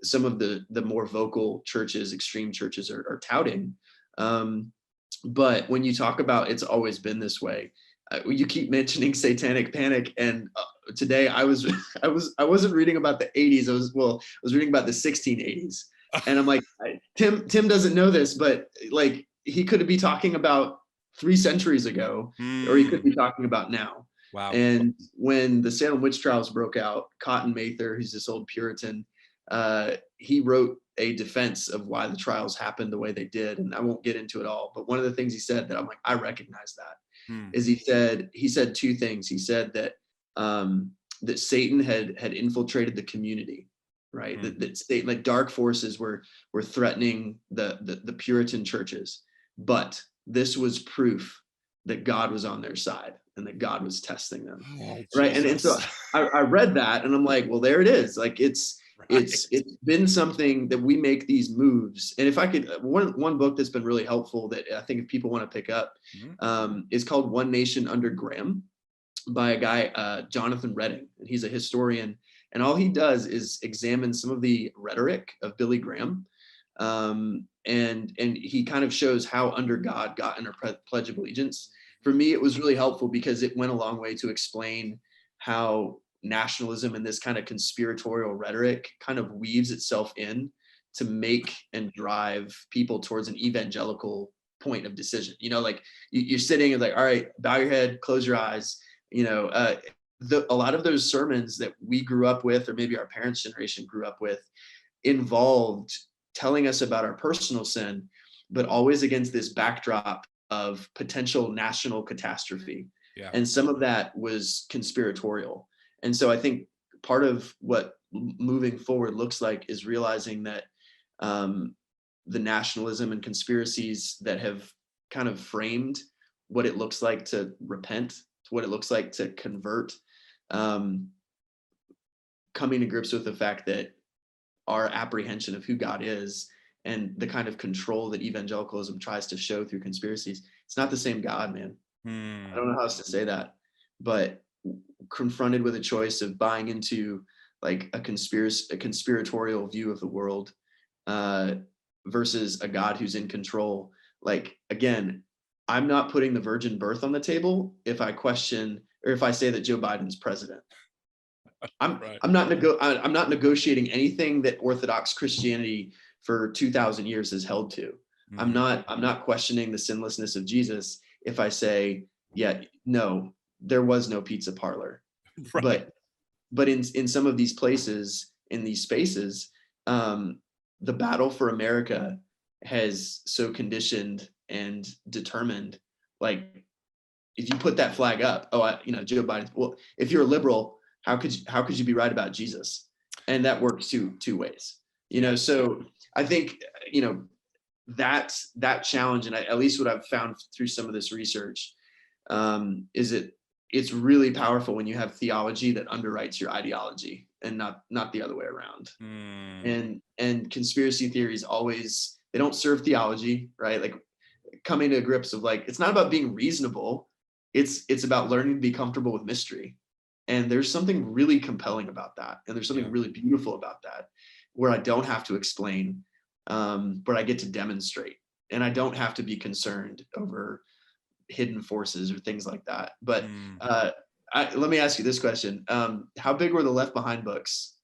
some of the more vocal churches, extreme churches, are touting. But when you talk about it's always been this way, you keep mentioning Satanic Panic, and today I wasn't reading about the 80s. I was reading about the 1680s, and I'm like, Tim doesn't know this, but he could be talking about 3 centuries ago, or he could be talking about now. Wow. And when the Salem witch trials broke out, Cotton Mather, who's this old Puritan, he wrote a defense of why the trials happened the way they did, and I won't get into it all. But one of the things he said that I'm like, I recognize that. Is he said 2 things. He said that that Satan had infiltrated the community, right? That state, like dark forces were threatening the Puritan churches, but this was proof that God was on their side and that God was testing them, Oh, right? And so I read that and I'm like, well, there it is. Like it's been something that we make these moves. And if I could, one book that's been really helpful that I think if people want to pick up is called One Nation Under Graham by a guy, Jonathan Redding, and he's a historian. And all he does is examine some of the rhetoric of Billy Graham. And he kind of shows how under God got in our Pledge of Allegiance. For me, it was really helpful because it went a long way to explain how nationalism and this kind of conspiratorial rhetoric kind of weaves itself in to make and drive people towards an evangelical point of decision. You know, like you're sitting and like, all right, bow your head, close your eyes. You know, a lot of those sermons that we grew up with, or maybe our parents' generation grew up with, involved telling us about our personal sin, but always against this backdrop of potential national catastrophe. Yeah. And some of that was conspiratorial. And so I think part of what moving forward looks like is realizing that the nationalism and conspiracies that have kind of framed what it looks like to repent, what it looks like to convert, coming to grips with the fact that our apprehension of who God is and the kind of control that evangelicalism tries to show through conspiracies, it's not the same God, man. I don't know how else to say that, but confronted with a choice of buying into like a conspiratorial view of the world versus a God who's in control. Like, again, I'm not putting the virgin birth on the table if I question or if I say that Joe Biden's president. I'm not negotiating anything that Orthodox Christianity for 2,000 years has held to. I'm not questioning the sinlessness of Jesus if I say, yeah, no, there was no pizza parlor. Right. But in some of these places, in these spaces, the battle for America has so conditioned and determined, like, if you put that flag up, Joe Biden, well, if you're a liberal, how could you be right about Jesus? And that works two ways, so I think, that challenge, and at least what I've found through some of this research, is it's really powerful when you have theology that underwrites your ideology and not the other way around. And conspiracy theories always, they don't serve theology, right? Like coming to grips of like, it's not about being reasonable. It's about learning to be comfortable with mystery. And there's something really compelling about that. And there's something really beautiful about that, where I don't have to explain, but I get to demonstrate. And I don't have to be concerned over hidden forces or things like that. But let me ask you this question. How big were the Left Behind books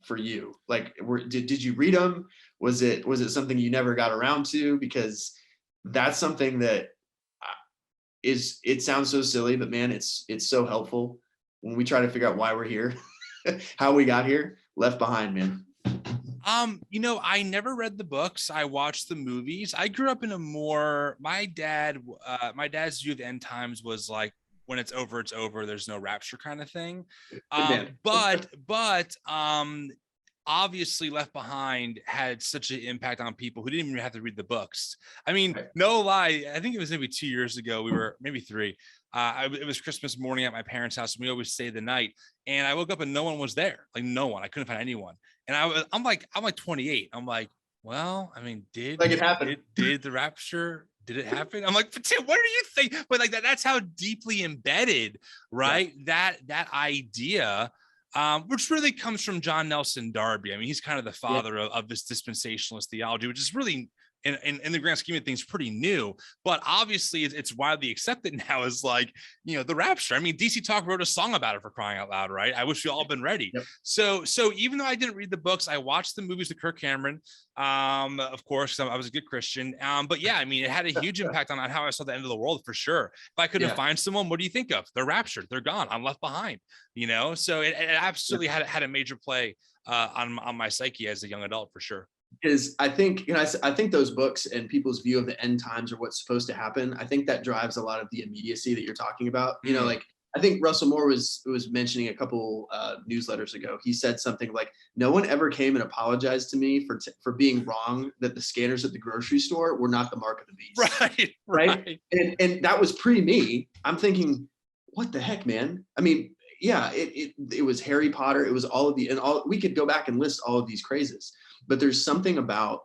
for you? Like, did you read them? Was it something you never got around to? Because that's something that it sounds so silly, but man, it's so helpful when we try to figure out why we're here, how we got here. Left Behind, man. I never read the books. I watched the movies. I grew up in my dad's view of the end times was like, when it's over, it's over. There's no rapture kind of thing. But obviously Left Behind had such an impact on people who didn't even have to read the books. I mean, no lie. I think it was maybe 2 years ago. We were maybe 3. It was Christmas morning at my parents' house, and we always stay the night. And I woke up and no one was there. Like no one. I couldn't find anyone. And I'm like 28. I'm like, well, I mean, did it happen? Did the rapture? Did it happen? I'm like, but Tim, what do you think? But like that's how deeply embedded, right? Yeah. That idea, which really comes from John Nelson Darby. I mean, he's kind of the father of this dispensationalist theology, which is really, in the grand scheme of things, pretty new, but obviously it's widely accepted now as like, the rapture. I mean, DC Talk wrote a song about it, for crying out loud, right? I wish we all been ready. Yep. So even though I didn't read the books, I watched the movies with Kirk Cameron, of course, I was a good Christian. But yeah, I mean, it had a huge impact on how I saw the end of the world, for sure. If I couldn't find someone, what do you think of? They're raptured. They're gone. I'm left behind, So it absolutely had a major play on my psyche as a young adult, for sure. Because I think, I think those books and people's view of the end times or what's supposed to happen, I think that drives a lot of the immediacy that you're talking about. Like, I think Russell Moore was mentioning a couple newsletters ago. He said something like, "No one ever came and apologized to me for being wrong that the scanners at the grocery store were not the mark of the beast." Right. And that was pre me. I'm thinking, what the heck, man? I mean, yeah, it was Harry Potter. It was all of we could go back and list all of these crazes, but there's something about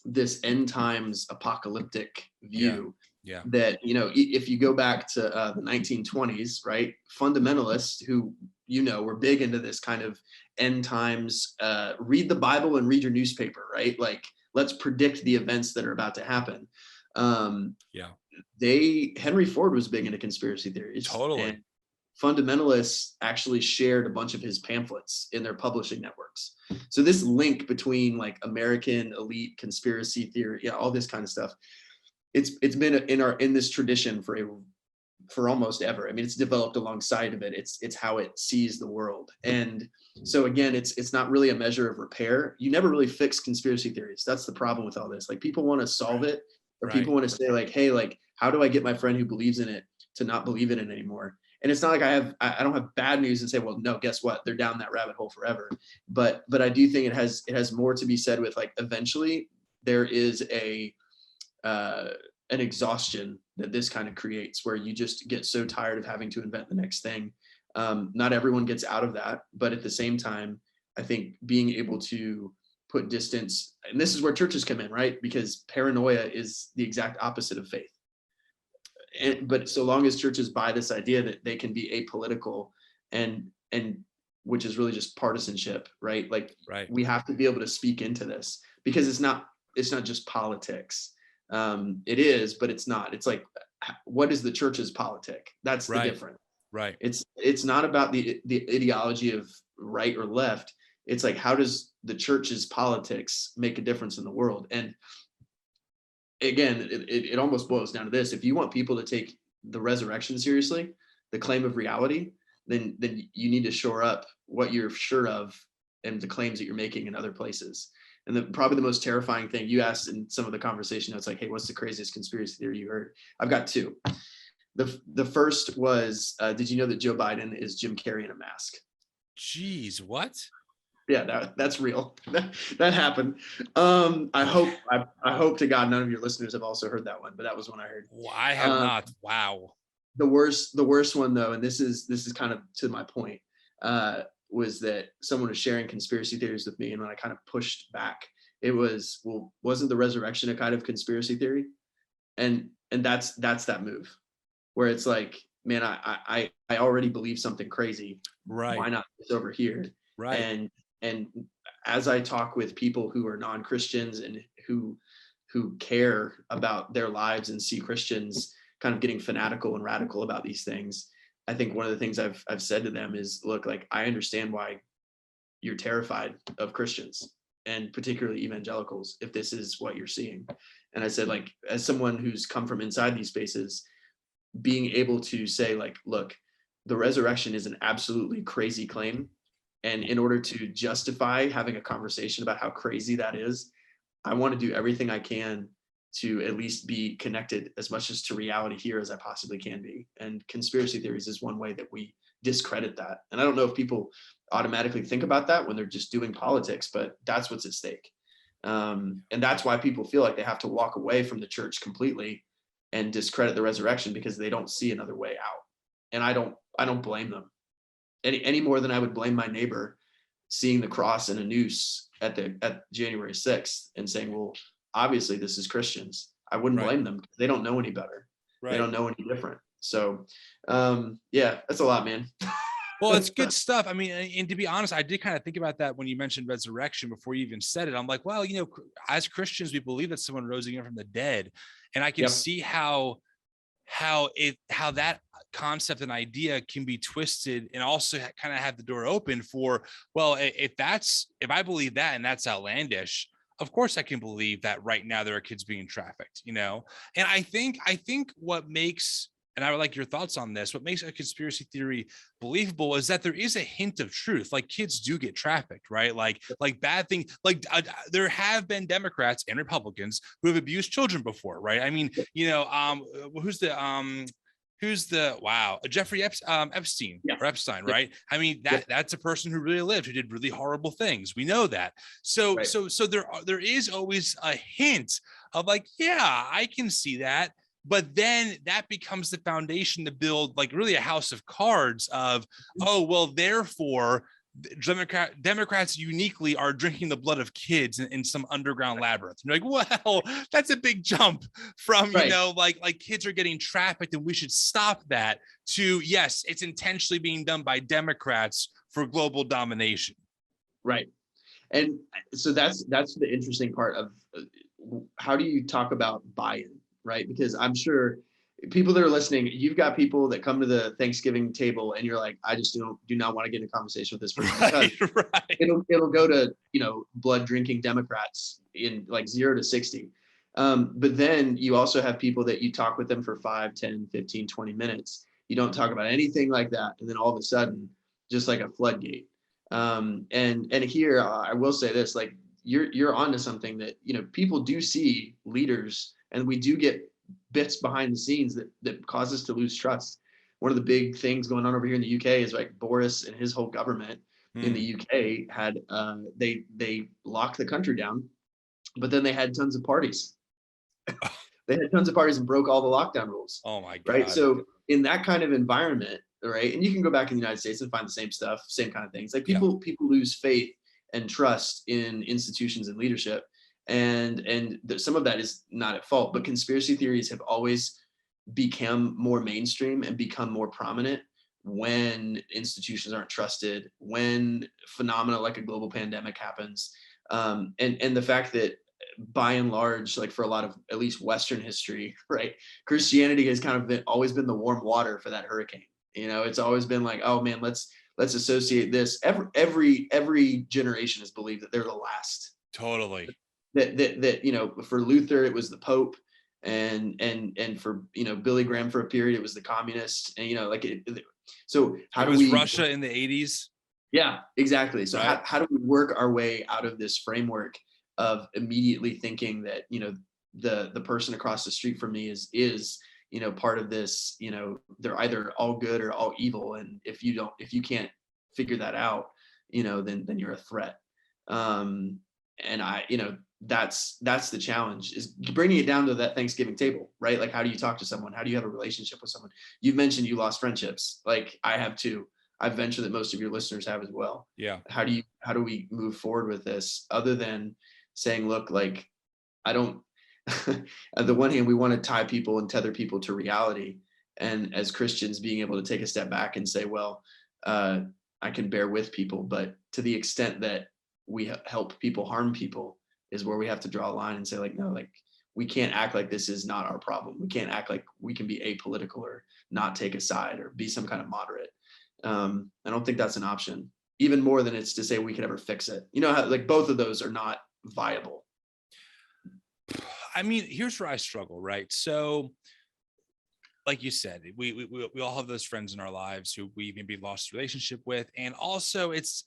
this end times apocalyptic view. Yeah. That, if you go back to the 1920s, right, fundamentalists who, were big into this kind of end times, read the Bible and read your newspaper, right? Like, let's predict the events that are about to happen. Henry Ford was big into conspiracy theories. Totally. And fundamentalists actually shared a bunch of his pamphlets in their publishing networks. So this link between like American elite conspiracy theory, all this kind of stuff, it's been in this tradition for almost ever. I mean, it's developed alongside of it. It's how it sees the world. And so again, it's not really a measure of repair. You never really fix conspiracy theories. That's the problem with all this. Like, people want to solve it, or people want to say like, hey, like, how do I get my friend who believes in it to not believe in it anymore? And it's not like I don't have bad news and say, well, no, guess what? They're down that rabbit hole forever. But I do think it has more to be said with, like, eventually there is an exhaustion that this kind of creates, where you just get so tired of having to invent the next thing. Not everyone gets out of that, but at the same time, I think being able to put distance, and this is where churches come in, right? Because paranoia is the exact opposite of faith. But so long as churches buy this idea that they can be apolitical and which is really just partisanship, right? Like, we have to be able to speak into this, because it's not just politics. It is, but it's not. It's like, what is the church's politic? That's the difference. Right. It's not about the ideology of right or left. It's like, how does the church's politics make a difference in the world? And again, it almost boils down to this: if you want people to take the resurrection seriously, the claim of reality, then you need to shore up what you're sure of and the claims that you're making in other places. And probably the most terrifying thing you asked in some of the conversation, it's like, hey, what's the craziest conspiracy theory you heard? I've got two. The first was, did you know that Joe Biden is Jim Carrey in a mask? Jeez, what? Yeah, that's real. That happened. I hope to God none of your listeners have also heard that one, but that was one I heard. Well, I have not. Wow. The worst one though, and this is kind of to my point, was that someone was sharing conspiracy theories with me, and when I kind of pushed back, it was, well, wasn't the resurrection a kind of conspiracy theory? And that's that move where it's like, man, I already believe something crazy. Right. Why not this over here? Right. And as I talk with people who are non-Christians and who care about their lives and see Christians kind of getting fanatical and radical about these things, I think one of the things I've said to them is, look, like, I understand why you're terrified of Christians, and particularly evangelicals, if this is what you're seeing. And I said, like, as someone who's come from inside these spaces, being able to say, like, look, the resurrection is an absolutely crazy claim. And in order to justify having a conversation about how crazy that is, I want to do everything I can to at least be connected as much as to reality here as I possibly can be. And conspiracy theories is one way that we discredit that. And I don't know if people automatically think about that when they're just doing politics, but that's what's at stake. And that's why people feel like they have to walk away from the church completely and discredit the resurrection, because they don't see another way out. And I don't blame them any more than I would blame my neighbor seeing the cross and a noose at January 6th and saying, well, obviously this is Christians. I wouldn't blame them. They don't know any better. They don't know any different. So yeah, that's a lot, man. Well, it's good stuff. I mean, and to be honest, I did kind of think about that when you mentioned resurrection before you even said it. I'm like, well, as Christians, we believe that someone rose again from the dead. And I can see how that concept and idea can be twisted, and also kind of have the door open for, well, if I believe that and that's outlandish, of course I can believe that right now there are kids being trafficked, And I think what makes, and I would like your thoughts on this, what makes a conspiracy theory believable is that there is a hint of truth. Like, kids do get trafficked, right? Like bad things, there have been Democrats and Republicans who have abused children before, right? I mean, who's who's Jeffrey Epstein Yeah. or Epstein, Yeah. right? I mean, that's a person who really lived, who did really horrible things. We know that. So Right. so there is always a hint of like, yeah, I can see that. But then that becomes the foundation to build like really a house of cards of, oh, well, therefore Democrats uniquely are drinking the blood of kids in some underground labyrinth. You're like, well, that's a big jump from, Right. like kids are getting trafficked and we should stop that, to, yes, it's intentionally being done by Democrats for global domination. Right. And so that's the interesting part of how do you talk about buy-in, right? Because I'm sure people that are listening, you've got people that come to the Thanksgiving table and you're like, I just do not want to get in a conversation with this person, because it'll go to, blood drinking Democrats in like 0 to 60. But then you also have people that you talk with them for 5, 10, 15, 20 minutes. You don't talk about anything like that. And then all of a sudden, just like a floodgate. And here I will say this, like you're onto something that, people do see leaders, and we do get bits behind the scenes that cause us to lose trust. One of the big things going on over here in the UK is like Boris and his whole government in the UK had they locked the country down, but then they had tons of parties. They had tons of parties and broke all the lockdown rules. Oh my God. Right. So in that kind of environment, right, and you can go back in the United States and find the same stuff, same kind of things. Like people lose faith and trust in institutions and leadership. And some of that is not at fault, but conspiracy theories have always become more mainstream and become more prominent when institutions aren't trusted, when phenomena like a global pandemic happens. And the fact that by and large, like for a lot of at least Western history, right, Christianity has kind of always been the warm water for that hurricane. It's always been like, oh man, let's associate this. Every generation has believed that they're the last. Totally. That for Luther it was the Pope, and for Billy Graham for a period it was the communists, and so how do we Russia in the 80s? Yeah, exactly. So right. how do we work our way out of this framework of immediately thinking that the person across the street from me is part of this, they're either all good or all evil, and if you can't figure that out, then you're a threat. And that's the challenge, is bringing it down to that Thanksgiving table, right? Like, how do you talk to someone? How do you have a relationship with someone? You've mentioned you lost friendships. Like I have too. I've ventured that most of your listeners have as well. Yeah. How do we move forward with this, other than saying, look, like, I don't, on the one hand, we want to tie people and tether people to reality. And as Christians, being able to take a step back and say, well, I can bear with people, but to the extent that we help people harm people is where we have to draw a line and say, like, no, like, we can't act like this is not our problem. We can't act like we can be apolitical or not take a side or be some kind of moderate. I don't think that's an option, even more than it's to say we could ever fix it. How, like, both of those are not viable. I mean, here's where I struggle, right? So like you said, we all have those friends in our lives who we maybe lost a relationship with. And also it's,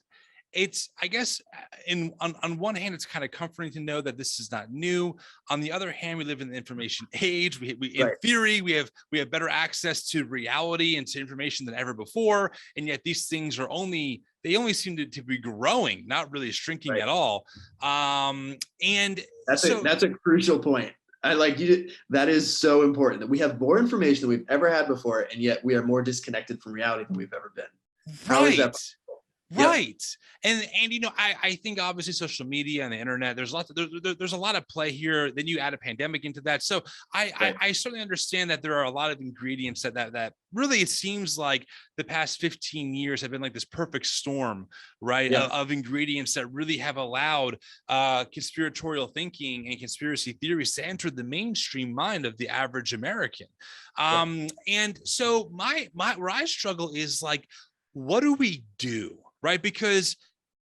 I guess, on one hand, it's kind of comforting to know that this is not new. On the other hand, we live in the information age. We in theory, we have better access to reality and to information than ever before. And yet these things they only seem to be growing, not really shrinking at all. And that's a crucial point. I like you. That is so important, that we have more information than we've ever had before, and yet we are more disconnected from reality than we've ever been. How is that possible? Right. Yep. And I think obviously social media and the internet, there's a lot of play here. Then you add a pandemic into that. So I certainly understand that there are a lot of ingredients that really, it seems like the past 15 years have been like this perfect storm, right? Yeah. Of ingredients that really have allowed conspiratorial thinking and conspiracy theories to enter the mainstream mind of the average American. And so where I struggle is like, what do we do? Right? Because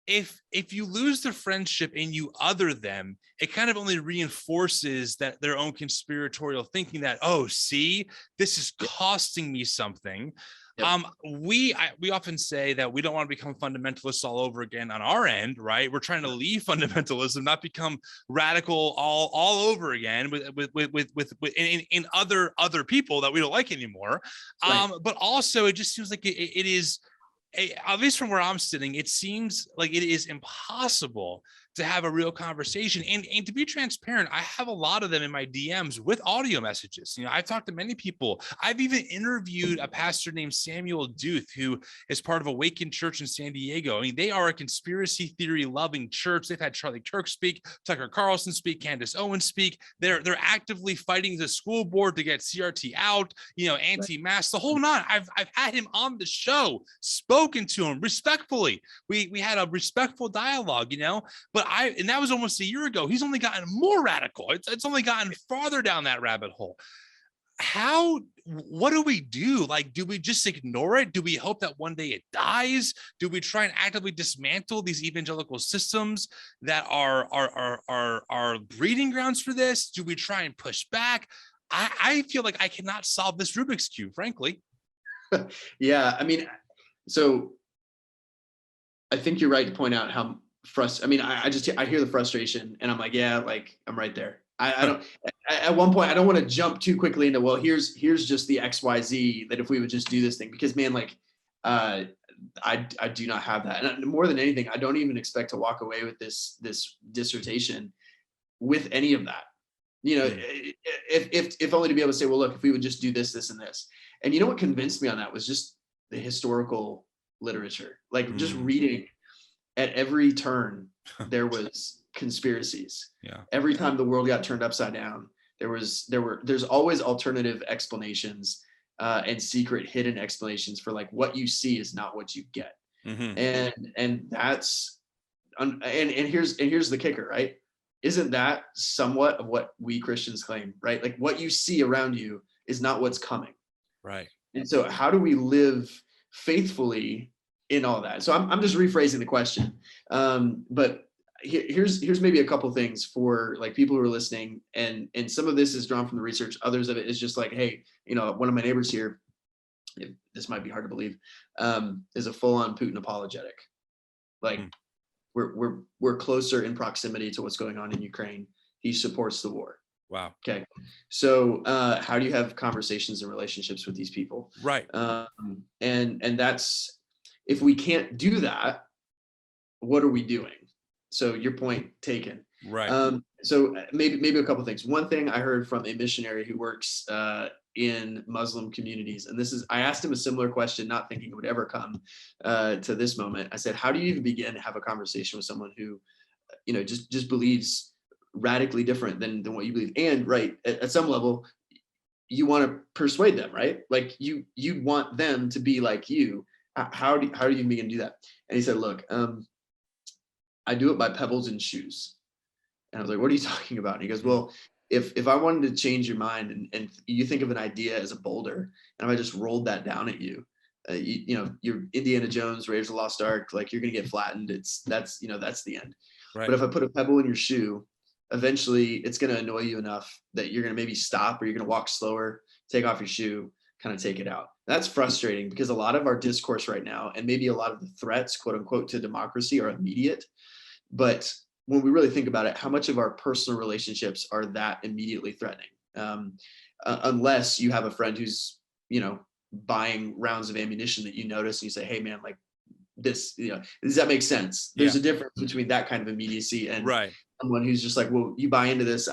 if you lose the friendship and you other them, it kind of only reinforces that their own conspiratorial thinking that, oh, see, this is costing me something. Yep. We often say that we don't want to become fundamentalists all over again on our end, right? We're trying to leave fundamentalism, not become radical all over again in other people that we don't like anymore. Right. But also, it just seems like it is, at least from where I'm sitting, it seems like it is impossible to have a real conversation. And to be transparent, I have a lot of them in my DMs with audio messages. I've talked to many people. I've even interviewed a pastor named Samuel Duth, who is part of Awakened Church in San Diego. I mean, they are a conspiracy theory loving church. They've had Charlie Kirk speak, Tucker Carlson speak, Candace Owens speak. They're actively fighting the school board to get CRT out, anti-mask, the whole nine. I've had him on the show, spoken to him respectfully. We had a respectful dialogue, but and that was almost a year ago. He's only gotten more radical. It's only gotten farther down that rabbit hole. What do we do? Like, do we just ignore it? Do we hope that one day it dies? Do we try and actively dismantle these evangelical systems that are breeding grounds for this? Do we try and push back? I feel like I cannot solve this Rubik's Cube, frankly. Yeah, I mean, so I think you're right to point out how frustrating. I mean, I hear the frustration, and I'm like, yeah, like I'm right there. I don't. At one point, I don't want to jump too quickly into, well, here's just the XYZ that if we would just do this thing, because man, like, I do not have that, and more than anything, I don't even expect to walk away with this dissertation with any of that. If only to be able to say, well, look, if we would just do this, this, and this. And you know what convinced me on that was just the historical literature, like just reading. At every turn, there was conspiracies. Yeah. Every time the world got turned upside down, there's always alternative explanations and secret hidden explanations for like what you see is not what you get. Mm-hmm. And that's and here's the kicker, right? Isn't that somewhat of what we Christians claim, right? Like what you see around you is not what's coming. Right. And so how do we live faithfully in all that? So I'm just rephrasing the question. But here's maybe a couple things for like people who are listening, and some of this is drawn from the research. Others of it is just like, hey, one of my neighbors here, this might be hard to believe, is a full-on Putin apologetic. Like we're closer in proximity to what's going on in Ukraine. He supports the war. Wow. Okay. So how do you have conversations and relationships with these people? Right. And that's, if we can't do that, what are we doing? So your point taken. Right. So maybe a couple of things. One thing I heard from a missionary who works in Muslim communities, and I asked him a similar question, not thinking it would ever come to this moment. I said, how do you even begin to have a conversation with someone who, just believes radically different than what you believe? And right, at some level, you want to persuade them, right? Like you want them to be like you. How do you begin to do that? And he said, look, I do it by pebbles and shoes. And I was like, what are you talking about? And he goes, well, if I wanted to change your mind and you think of an idea as a boulder, and if I just rolled that down at you, you're Indiana Jones, Raiders of the Lost Ark, like you're going to get flattened. That's the end. Right. But if I put a pebble in your shoe, eventually it's going to annoy you enough that you're going to maybe stop, or you're going to walk slower, take off your shoe, kind of take it out. That's frustrating because a lot of our discourse right now, and maybe a lot of the threats, quote unquote, to democracy are immediate. But when we really think about it, how much of our personal relationships are that immediately threatening? Unless you have a friend who's, buying rounds of ammunition that you notice and you say, hey man, like this, does that make sense? There's a difference between that kind of immediacy and someone who's just like, well, you buy into this.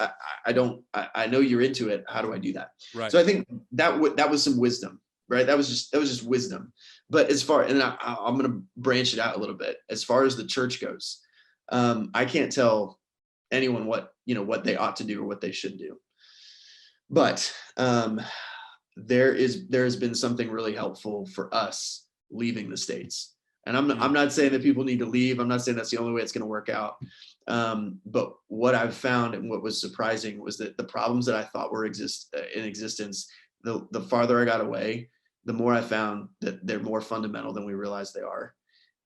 I know you're into it. How do I do that? Right. So I think that was some wisdom, right? That was just wisdom. But as far, and I'm going to branch it out a little bit. As far as the church goes, I can't tell anyone what they ought to do or what they should do. But there has been something really helpful for us leaving the States. And I'm not saying that people need to leave. I'm not saying that's the only way it's going to work out. But what I've found and what was surprising was that the problems that I thought were in existence, the farther I got away, the more I found that they're more fundamental than we realize they are.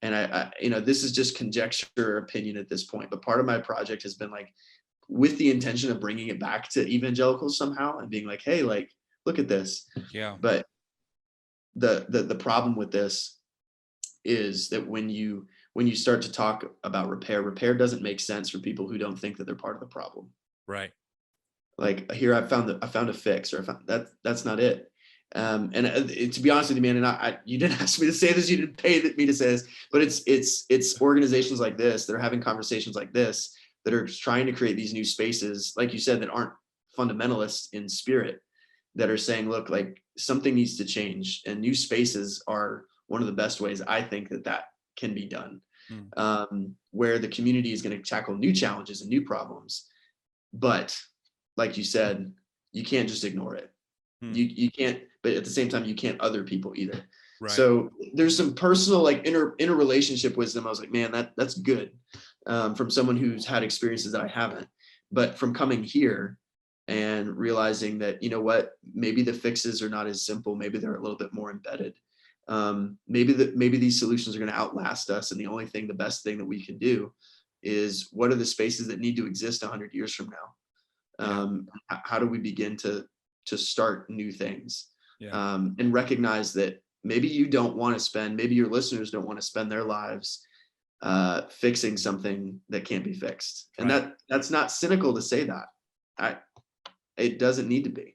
And I this is just conjecture or opinion at this point, but part of my project has been like, with the intention of bringing it back to evangelicals somehow and being like, hey, like, look at this. Yeah. But the problem with this is that when you start to talk about repair doesn't make sense for people who don't think that they're part of the problem. Right. Like, here I found a fix, or I found that's not it. And to be honest with you, man, and you didn't ask me to say this, you didn't pay me to say this, but it's organizations like this that are having conversations like this that are trying to create these new spaces, like you said, that aren't fundamentalist in spirit, that are saying, look, like, something needs to change, and new spaces are one of the best ways I think that can be done, where the community is going to tackle new challenges and new problems. But like you said, you can't just ignore it. You can't, but at the same time, you can't other people either. Right. So there's some personal, like, interrelationship wisdom. I was like, man, that's good, from someone who's had experiences that I haven't. But from coming here and realizing that, you know what, maybe the fixes are not as simple. Maybe they're a little bit more embedded. Maybe these solutions are going to outlast us, and the best thing that we can do is, what are the spaces that need to exist 100 years from now? How do we begin to start new things? And recognize that maybe you don't want to spend, maybe your listeners don't want to spend their lives fixing something that can't be fixed. And that's not cynical to say that. It doesn't need to be.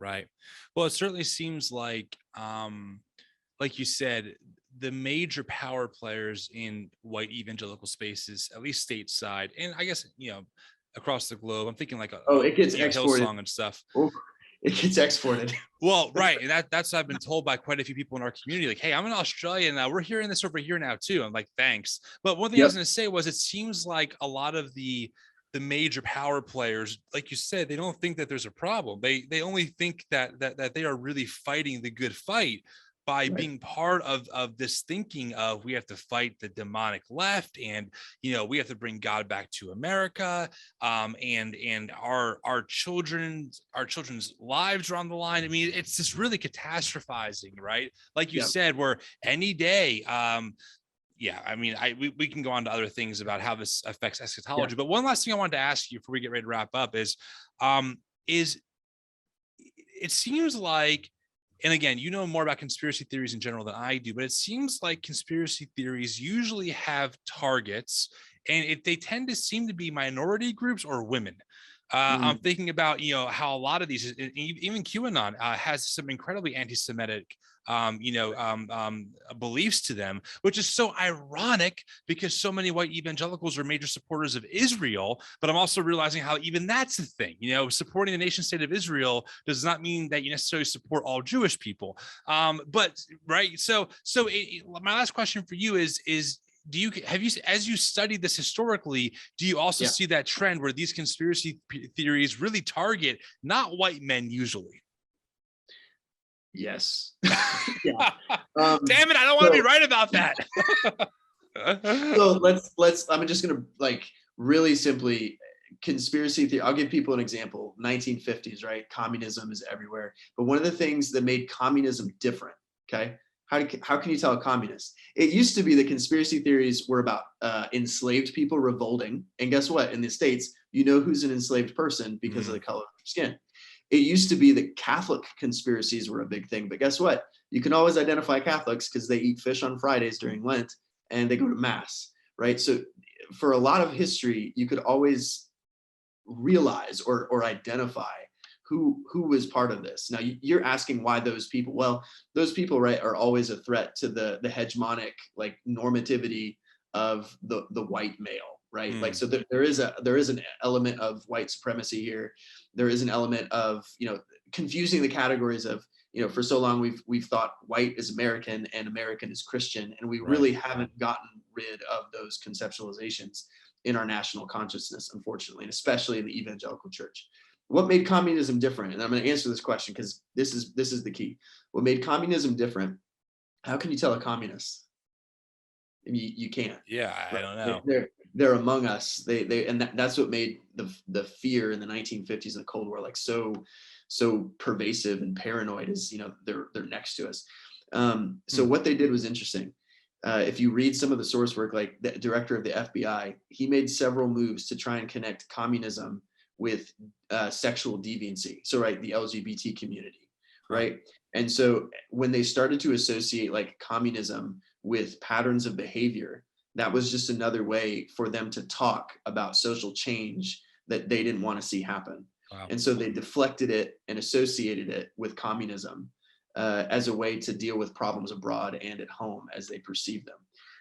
Right. Well, it certainly seems like you said, the major power players in white evangelical spaces, at least stateside, and I guess, across the globe, I'm thinking like it gets exported. Hillsong and stuff. It gets exported. Well, right. And that's what I've been told by quite a few people in our community. Like, hey, I'm in Australia now. We're hearing this over here now too. I'm like, thanks. But one thing I was going to say was, it seems like a lot of the major power players, like you said, they don't think that there's a problem. They only think that they are really fighting the good fight by being part of this thinking of, we have to fight the demonic left, and we have to bring God back to America, and our children's lives are on the line. I mean, it's just really catastrophizing, right? Like you said, where any day, I mean, we can go on to other things about how this affects eschatology, but one last thing I wanted to ask you before we get ready to wrap up is it seems like, and again, you know more about conspiracy theories in general than I do, but it seems like conspiracy theories usually have targets, and they tend to seem to be minority groups or women. I'm thinking about, how a lot of these, even QAnon has some incredibly anti-Semitic, beliefs to them, which is so ironic because so many white evangelicals are major supporters of Israel. But I'm also realizing how even that's the thing, supporting the nation state of Israel does not mean that you necessarily support all Jewish people. But right. So my last question for you is, as you studied this historically, do you also see that trend where these conspiracy theories really target not white men usually? Yes. Damn it, I don't want to be right about that. So I'm just going to, really simply, conspiracy theory. I'll give people an example. 1950s, right? Communism is everywhere. But one of the things that made communism different, okay? How can you tell a communist? It used to be that conspiracy theories were about enslaved people revolting. And guess what? In the States, who's an enslaved person because of the color of their skin. It used to be that Catholic conspiracies were a big thing. But guess what? You can always identify Catholics because they eat fish on Fridays during Lent and they go to Mass, right? So for a lot of history, you could always realize or identify who was part of this. Now you're asking why those people. Well, those people, right, are always a threat to the hegemonic normativity of the white male, right? So there is an element of white supremacy here. There is an element of confusing the categories of for so long we've thought white is American and American is Christian, and we really haven't gotten rid of those conceptualizations in our national consciousness, unfortunately, and especially in the evangelical church. What made communism different? And I'm going to answer this question because this is the key. What made communism different? How can you tell a communist? I mean, you can't. Yeah, I don't know. They're among us. That's what made the fear in the 1950s and the Cold War so pervasive and paranoid. Is they're next to us. So what they did was interesting. If you read some of the source work, like the director of the FBI, he made several moves to try and connect communism with sexual deviancy. So, right, the LGBT community, right? And so when they started to associate like communism with patterns of behavior, that was just another way for them to talk about social change that they didn't want to see happen. Wow. And so they deflected it and associated it with communism as a way to deal with problems abroad and at home as they perceive them.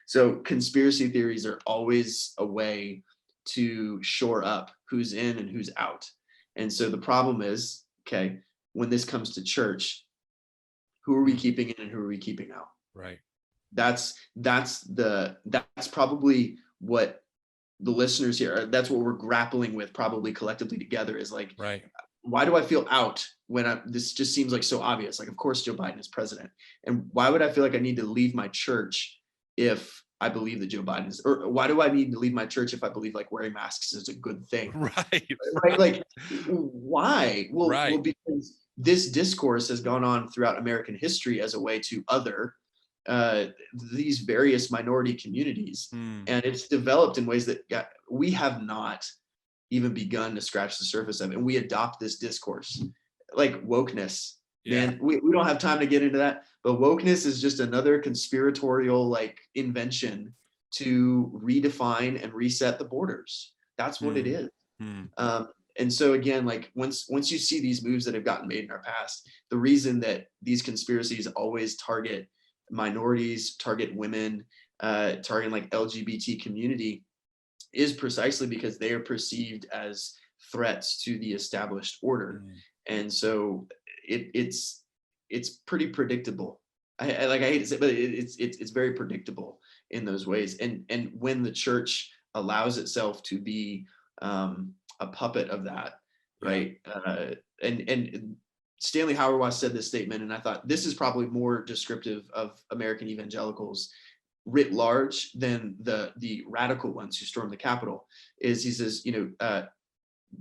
So conspiracy theories are always a way to shore up who's in and who's out. And so the problem is, okay, when this comes to church, who are we keeping in and who are we keeping out? Right. That's probably what the listeners here, that's what we're grappling with probably collectively together, is like, right. Why do I feel out when this just seems like so obvious? Like, of course, Joe Biden is president. And why would I feel like I need to leave my church if I believe that Joe Biden is, or why do I need to leave my church if I believe like wearing masks is a good thing? Right. Like, why? Well, because this discourse has gone on throughout American history as a way to other these various minority communities. And it's developed in ways that we have not even begun to scratch the surface of it. And we adopt this discourse like wokeness. Man, we don't have time to get into that, but wokeness is just another conspiratorial like invention to redefine and reset the borders. That's what it is. And so again, like once you see these moves that have gotten made in our past, the reason that these conspiracies always target minorities, target women, target like LGBT community, is precisely because they are perceived as threats to the established order. And so it's pretty predictable. I hate to say, but it's very predictable in those ways. And when the church allows itself to be a puppet of that, right? And Stanley Hauerwas said this statement, and I thought this is probably more descriptive of American evangelicals writ large than the radical ones who stormed the Capitol. Is he says,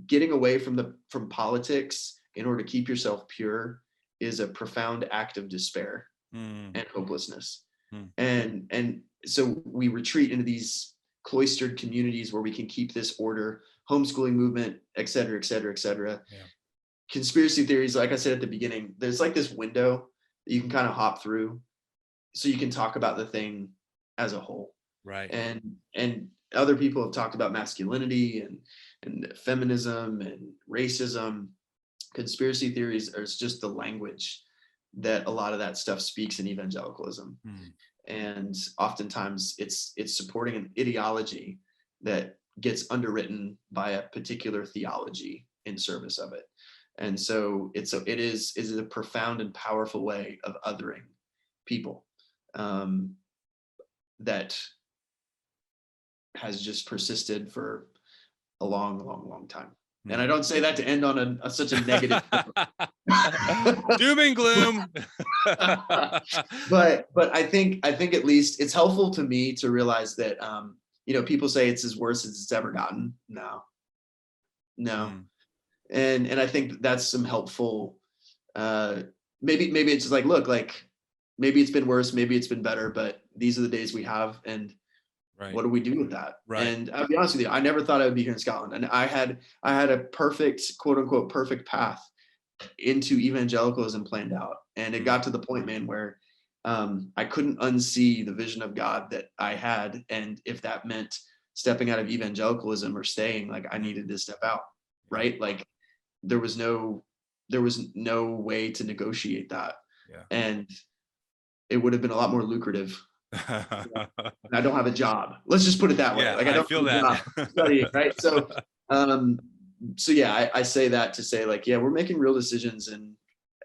getting away from politics in order to keep yourself pure is a profound act of despair and hopelessness. And so we retreat into these cloistered communities where we can keep this order, homeschooling movement, et cetera, et cetera, et cetera. Conspiracy theories, like I said at the beginning, there's like this window that you can kind of hop through so you can talk about the thing as a whole. Right. And other people have talked about masculinity and feminism and racism. Conspiracy theories are just the language that a lot of that stuff speaks in evangelicalism. And oftentimes it's supporting an ideology that gets underwritten by a particular theology in service of it. And so it is a profound and powerful way of othering people that has just persisted for a long, long, long time. And I don't say that to end on such a negative doom and gloom. but I think at least it's helpful to me to realize that people say it's as worse as it's ever gotten. No. And I think that's some helpful maybe it's just like, look, like maybe it's been worse, maybe it's been better, but these are the days we have, and what do we do with that? And I'll be honest with you, I never thought I would be here in Scotland, and I had a perfect, quote unquote, perfect path into evangelicalism planned out. And it got to the point, man, where I couldn't unsee the vision of God that I had. And if that meant stepping out of evangelicalism or staying, like I needed to step out, right? Like there was no way to negotiate that. And it would have been a lot more lucrative. And I don't have a job. Let's just put it that way. Like I don't feel that. Studying, right? So I say that to say, like, we're making real decisions, and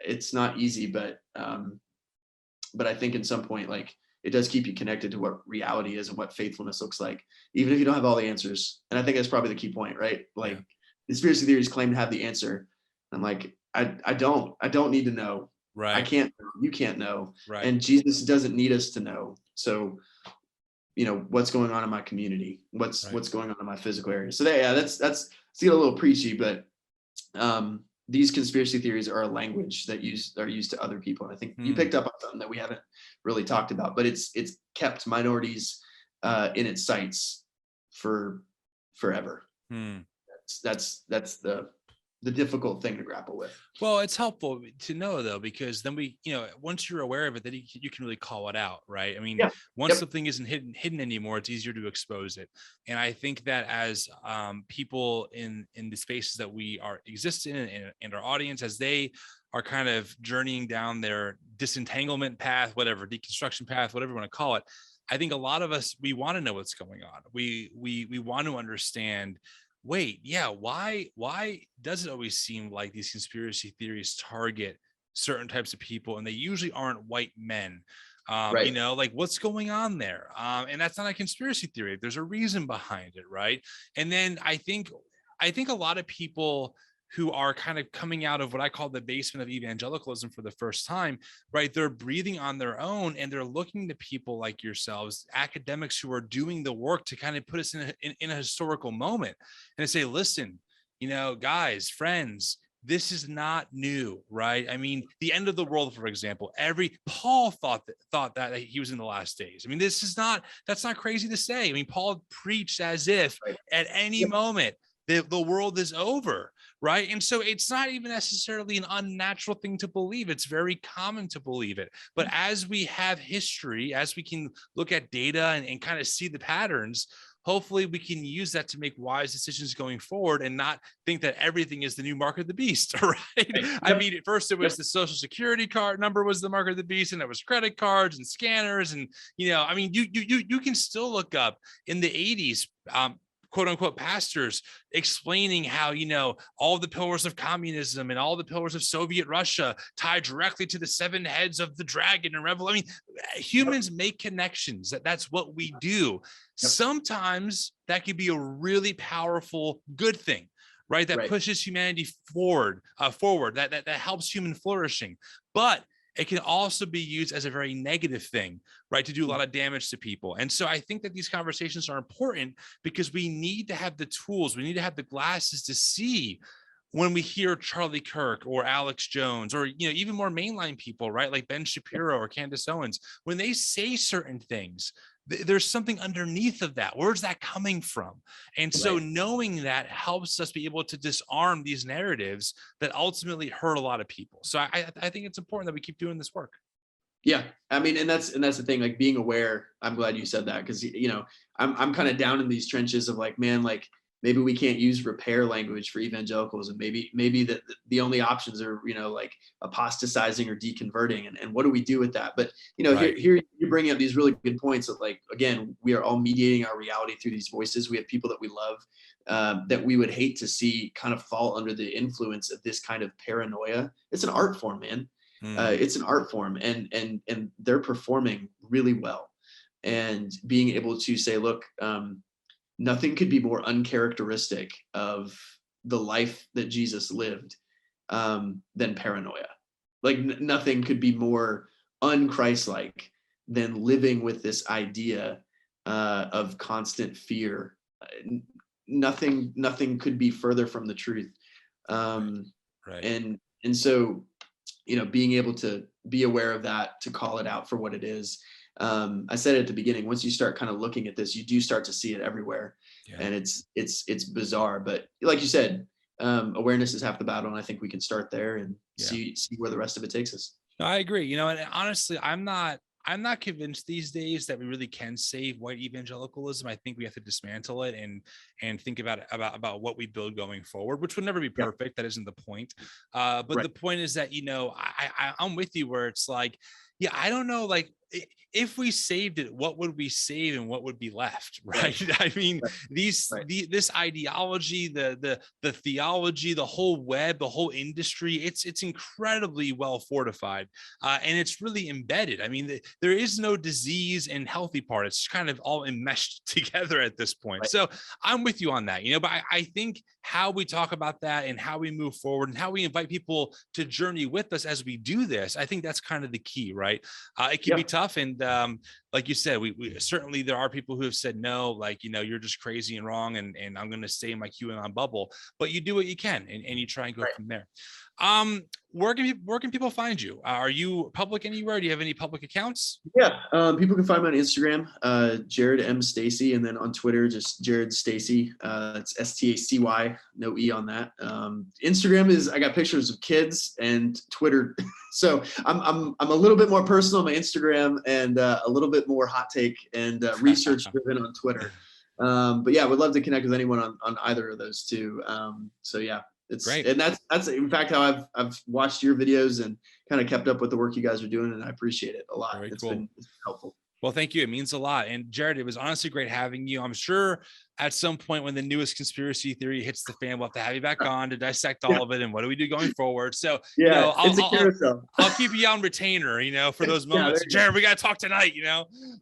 it's not easy, but I think at some point, like, it does keep you connected to what reality is and what faithfulness looks like, even if you don't have all the answers. And I think that's probably the key point, right? Like conspiracy theories claim to have the answer. I'm like, I don't need to know. I can't know. You can't know. And Jesus doesn't need us to know. So, what's going on in my community? What's going on in my physical area? So that's get a little preachy, but these conspiracy theories are a language that are used to other people. And I think you picked up on something that we haven't really talked about, but it's kept minorities in its sights for forever. That's the the difficult thing to grapple with. Well, it's helpful to know though, because then once you're aware of it, then you can really call it out, right? I mean, Yeah. once Yep. something isn't hidden anymore, it's easier to expose it. And I think that as people in the spaces that we are exist in, and our audience, as they are kind of journeying down their disentanglement path, whatever, deconstruction path, whatever you want to call it, I think a lot of us, we want to know what's going on. We want to understand, wait, yeah, why does it always seem like these conspiracy theories target certain types of people, and they usually aren't white men? Right. Like, what's going on there? And that's not a conspiracy theory. There's a reason behind it, right? And then I think a lot of people who are kind of coming out of what I call the basement of evangelicalism for the first time, right? They're breathing on their own, and they're looking to people like yourselves, academics who are doing the work to kind of put us in a historical moment, and to say, listen, guys, friends, this is not new, right? I mean, the end of the world, for example, Paul thought that he was in the last days. I mean, that's not crazy to say. I mean, Paul preached as if at any moment the world is over, right? And so it's not even necessarily an unnatural thing to believe. It's very common to believe it. But as we have history, as we can look at data and kind of see the patterns, hopefully we can use that to make wise decisions going forward, and not think that everything is the new mark of the beast, right? Yep. I mean, at first it was the social security card number was the mark of the beast, and it was credit cards and scanners. And, I mean, you can still look up in the 80s, quote unquote pastors explaining how, all the pillars of communism and all the pillars of Soviet Russia tie directly to the 7 heads of the dragon and Revel. I mean, humans make connections. That's what we do. Yep. Sometimes that could be a really powerful, good thing, right? That pushes humanity forward, that helps human flourishing. But it can also be used as a very negative thing, right? To do a lot of damage to people. And so I think that these conversations are important, because we need to have the tools, we need to have the glasses to see when we hear Charlie Kirk or Alex Jones, or, even more mainline people, right? Like Ben Shapiro or Candace Owens, when they say certain things, there's something underneath of that. Where's that coming from? And so knowing that helps us be able to disarm these narratives that ultimately hurt a lot of people. So I think it's important that we keep doing this work. Yeah. I mean, and that's the thing, like being aware. I'm glad you said that, because, I'm kind of down in these trenches of like, man, like maybe we can't use repair language for evangelicals, and maybe the only options are, like apostatizing or deconverting, and what do we do with that? But, here you're bringing up these really good points of like, again, we are all mediating our reality through these voices. We have people that we love, that we would hate to see kind of fall under the influence of this kind of paranoia. It's an art form, man. It's an art form, and they're performing really well, and being able to say, look, nothing could be more uncharacteristic of the life that Jesus lived, than paranoia. Like nothing could be more unchristlike than living with this idea, of constant fear. Nothing could be further from the truth. And so, being able to be aware of that, to call it out for what it is. I said at the beginning, once you start kind of looking at this, you do start to see it everywhere. And it's bizarre, but like you said, awareness is half the battle. And I think we can start there and see where the rest of it takes us. I agree. And honestly, I'm not convinced these days that we really can save white evangelicalism. I think we have to dismantle it and think about what we build going forward, which would never be perfect. That isn't the point. But the point is that, I'm with you where it's like, I don't know, like if we saved it, what would we save and what would be left, right? I mean, this ideology, the theology, the whole web, the whole industry, it's incredibly well fortified, and it's really embedded. I mean, there is no disease and healthy part. It's kind of all enmeshed together at this point. So I'm with you on that, but I think how we talk about that and how we move forward and how we invite people to journey with us as we do this, I think that's kind of the key, right? It can be tough. And like you said, we certainly, there are people who have said, no, like, you're just crazy and wrong. And I'm going to stay in my QAnon bubble, but you do what you can and you try and go from there. Where can people find you? Are you public anywhere? Do you have any public accounts? Yeah, people can find me on Instagram, Jared M. Stacy, and then on Twitter, just Jared Stacy. It's STACY, no E on that. Instagram is, I got pictures of kids, and Twitter. So I'm a little bit more personal on my Instagram and a little bit more hot take and research driven on Twitter. But yeah, I would love to connect with anyone on either of those two. So yeah. It's great. And that's in fact how I've watched your videos and kind of kept up with the work you guys are doing, and I appreciate it a lot. Very It's cool. been helpful. Well, thank you. It means a lot. And Jared, it was honestly great having you. I'm sure at some point when the newest conspiracy theory hits the fan, we'll have to have you back on to dissect all of it and what do we do going forward. So I'll keep you on retainer, for those moments. Jared, we got to talk tonight,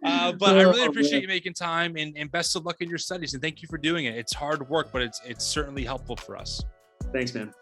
but I really appreciate you making time and best of luck in your studies. And thank you for doing it. It's hard work, but it's certainly helpful for us. Thanks, man.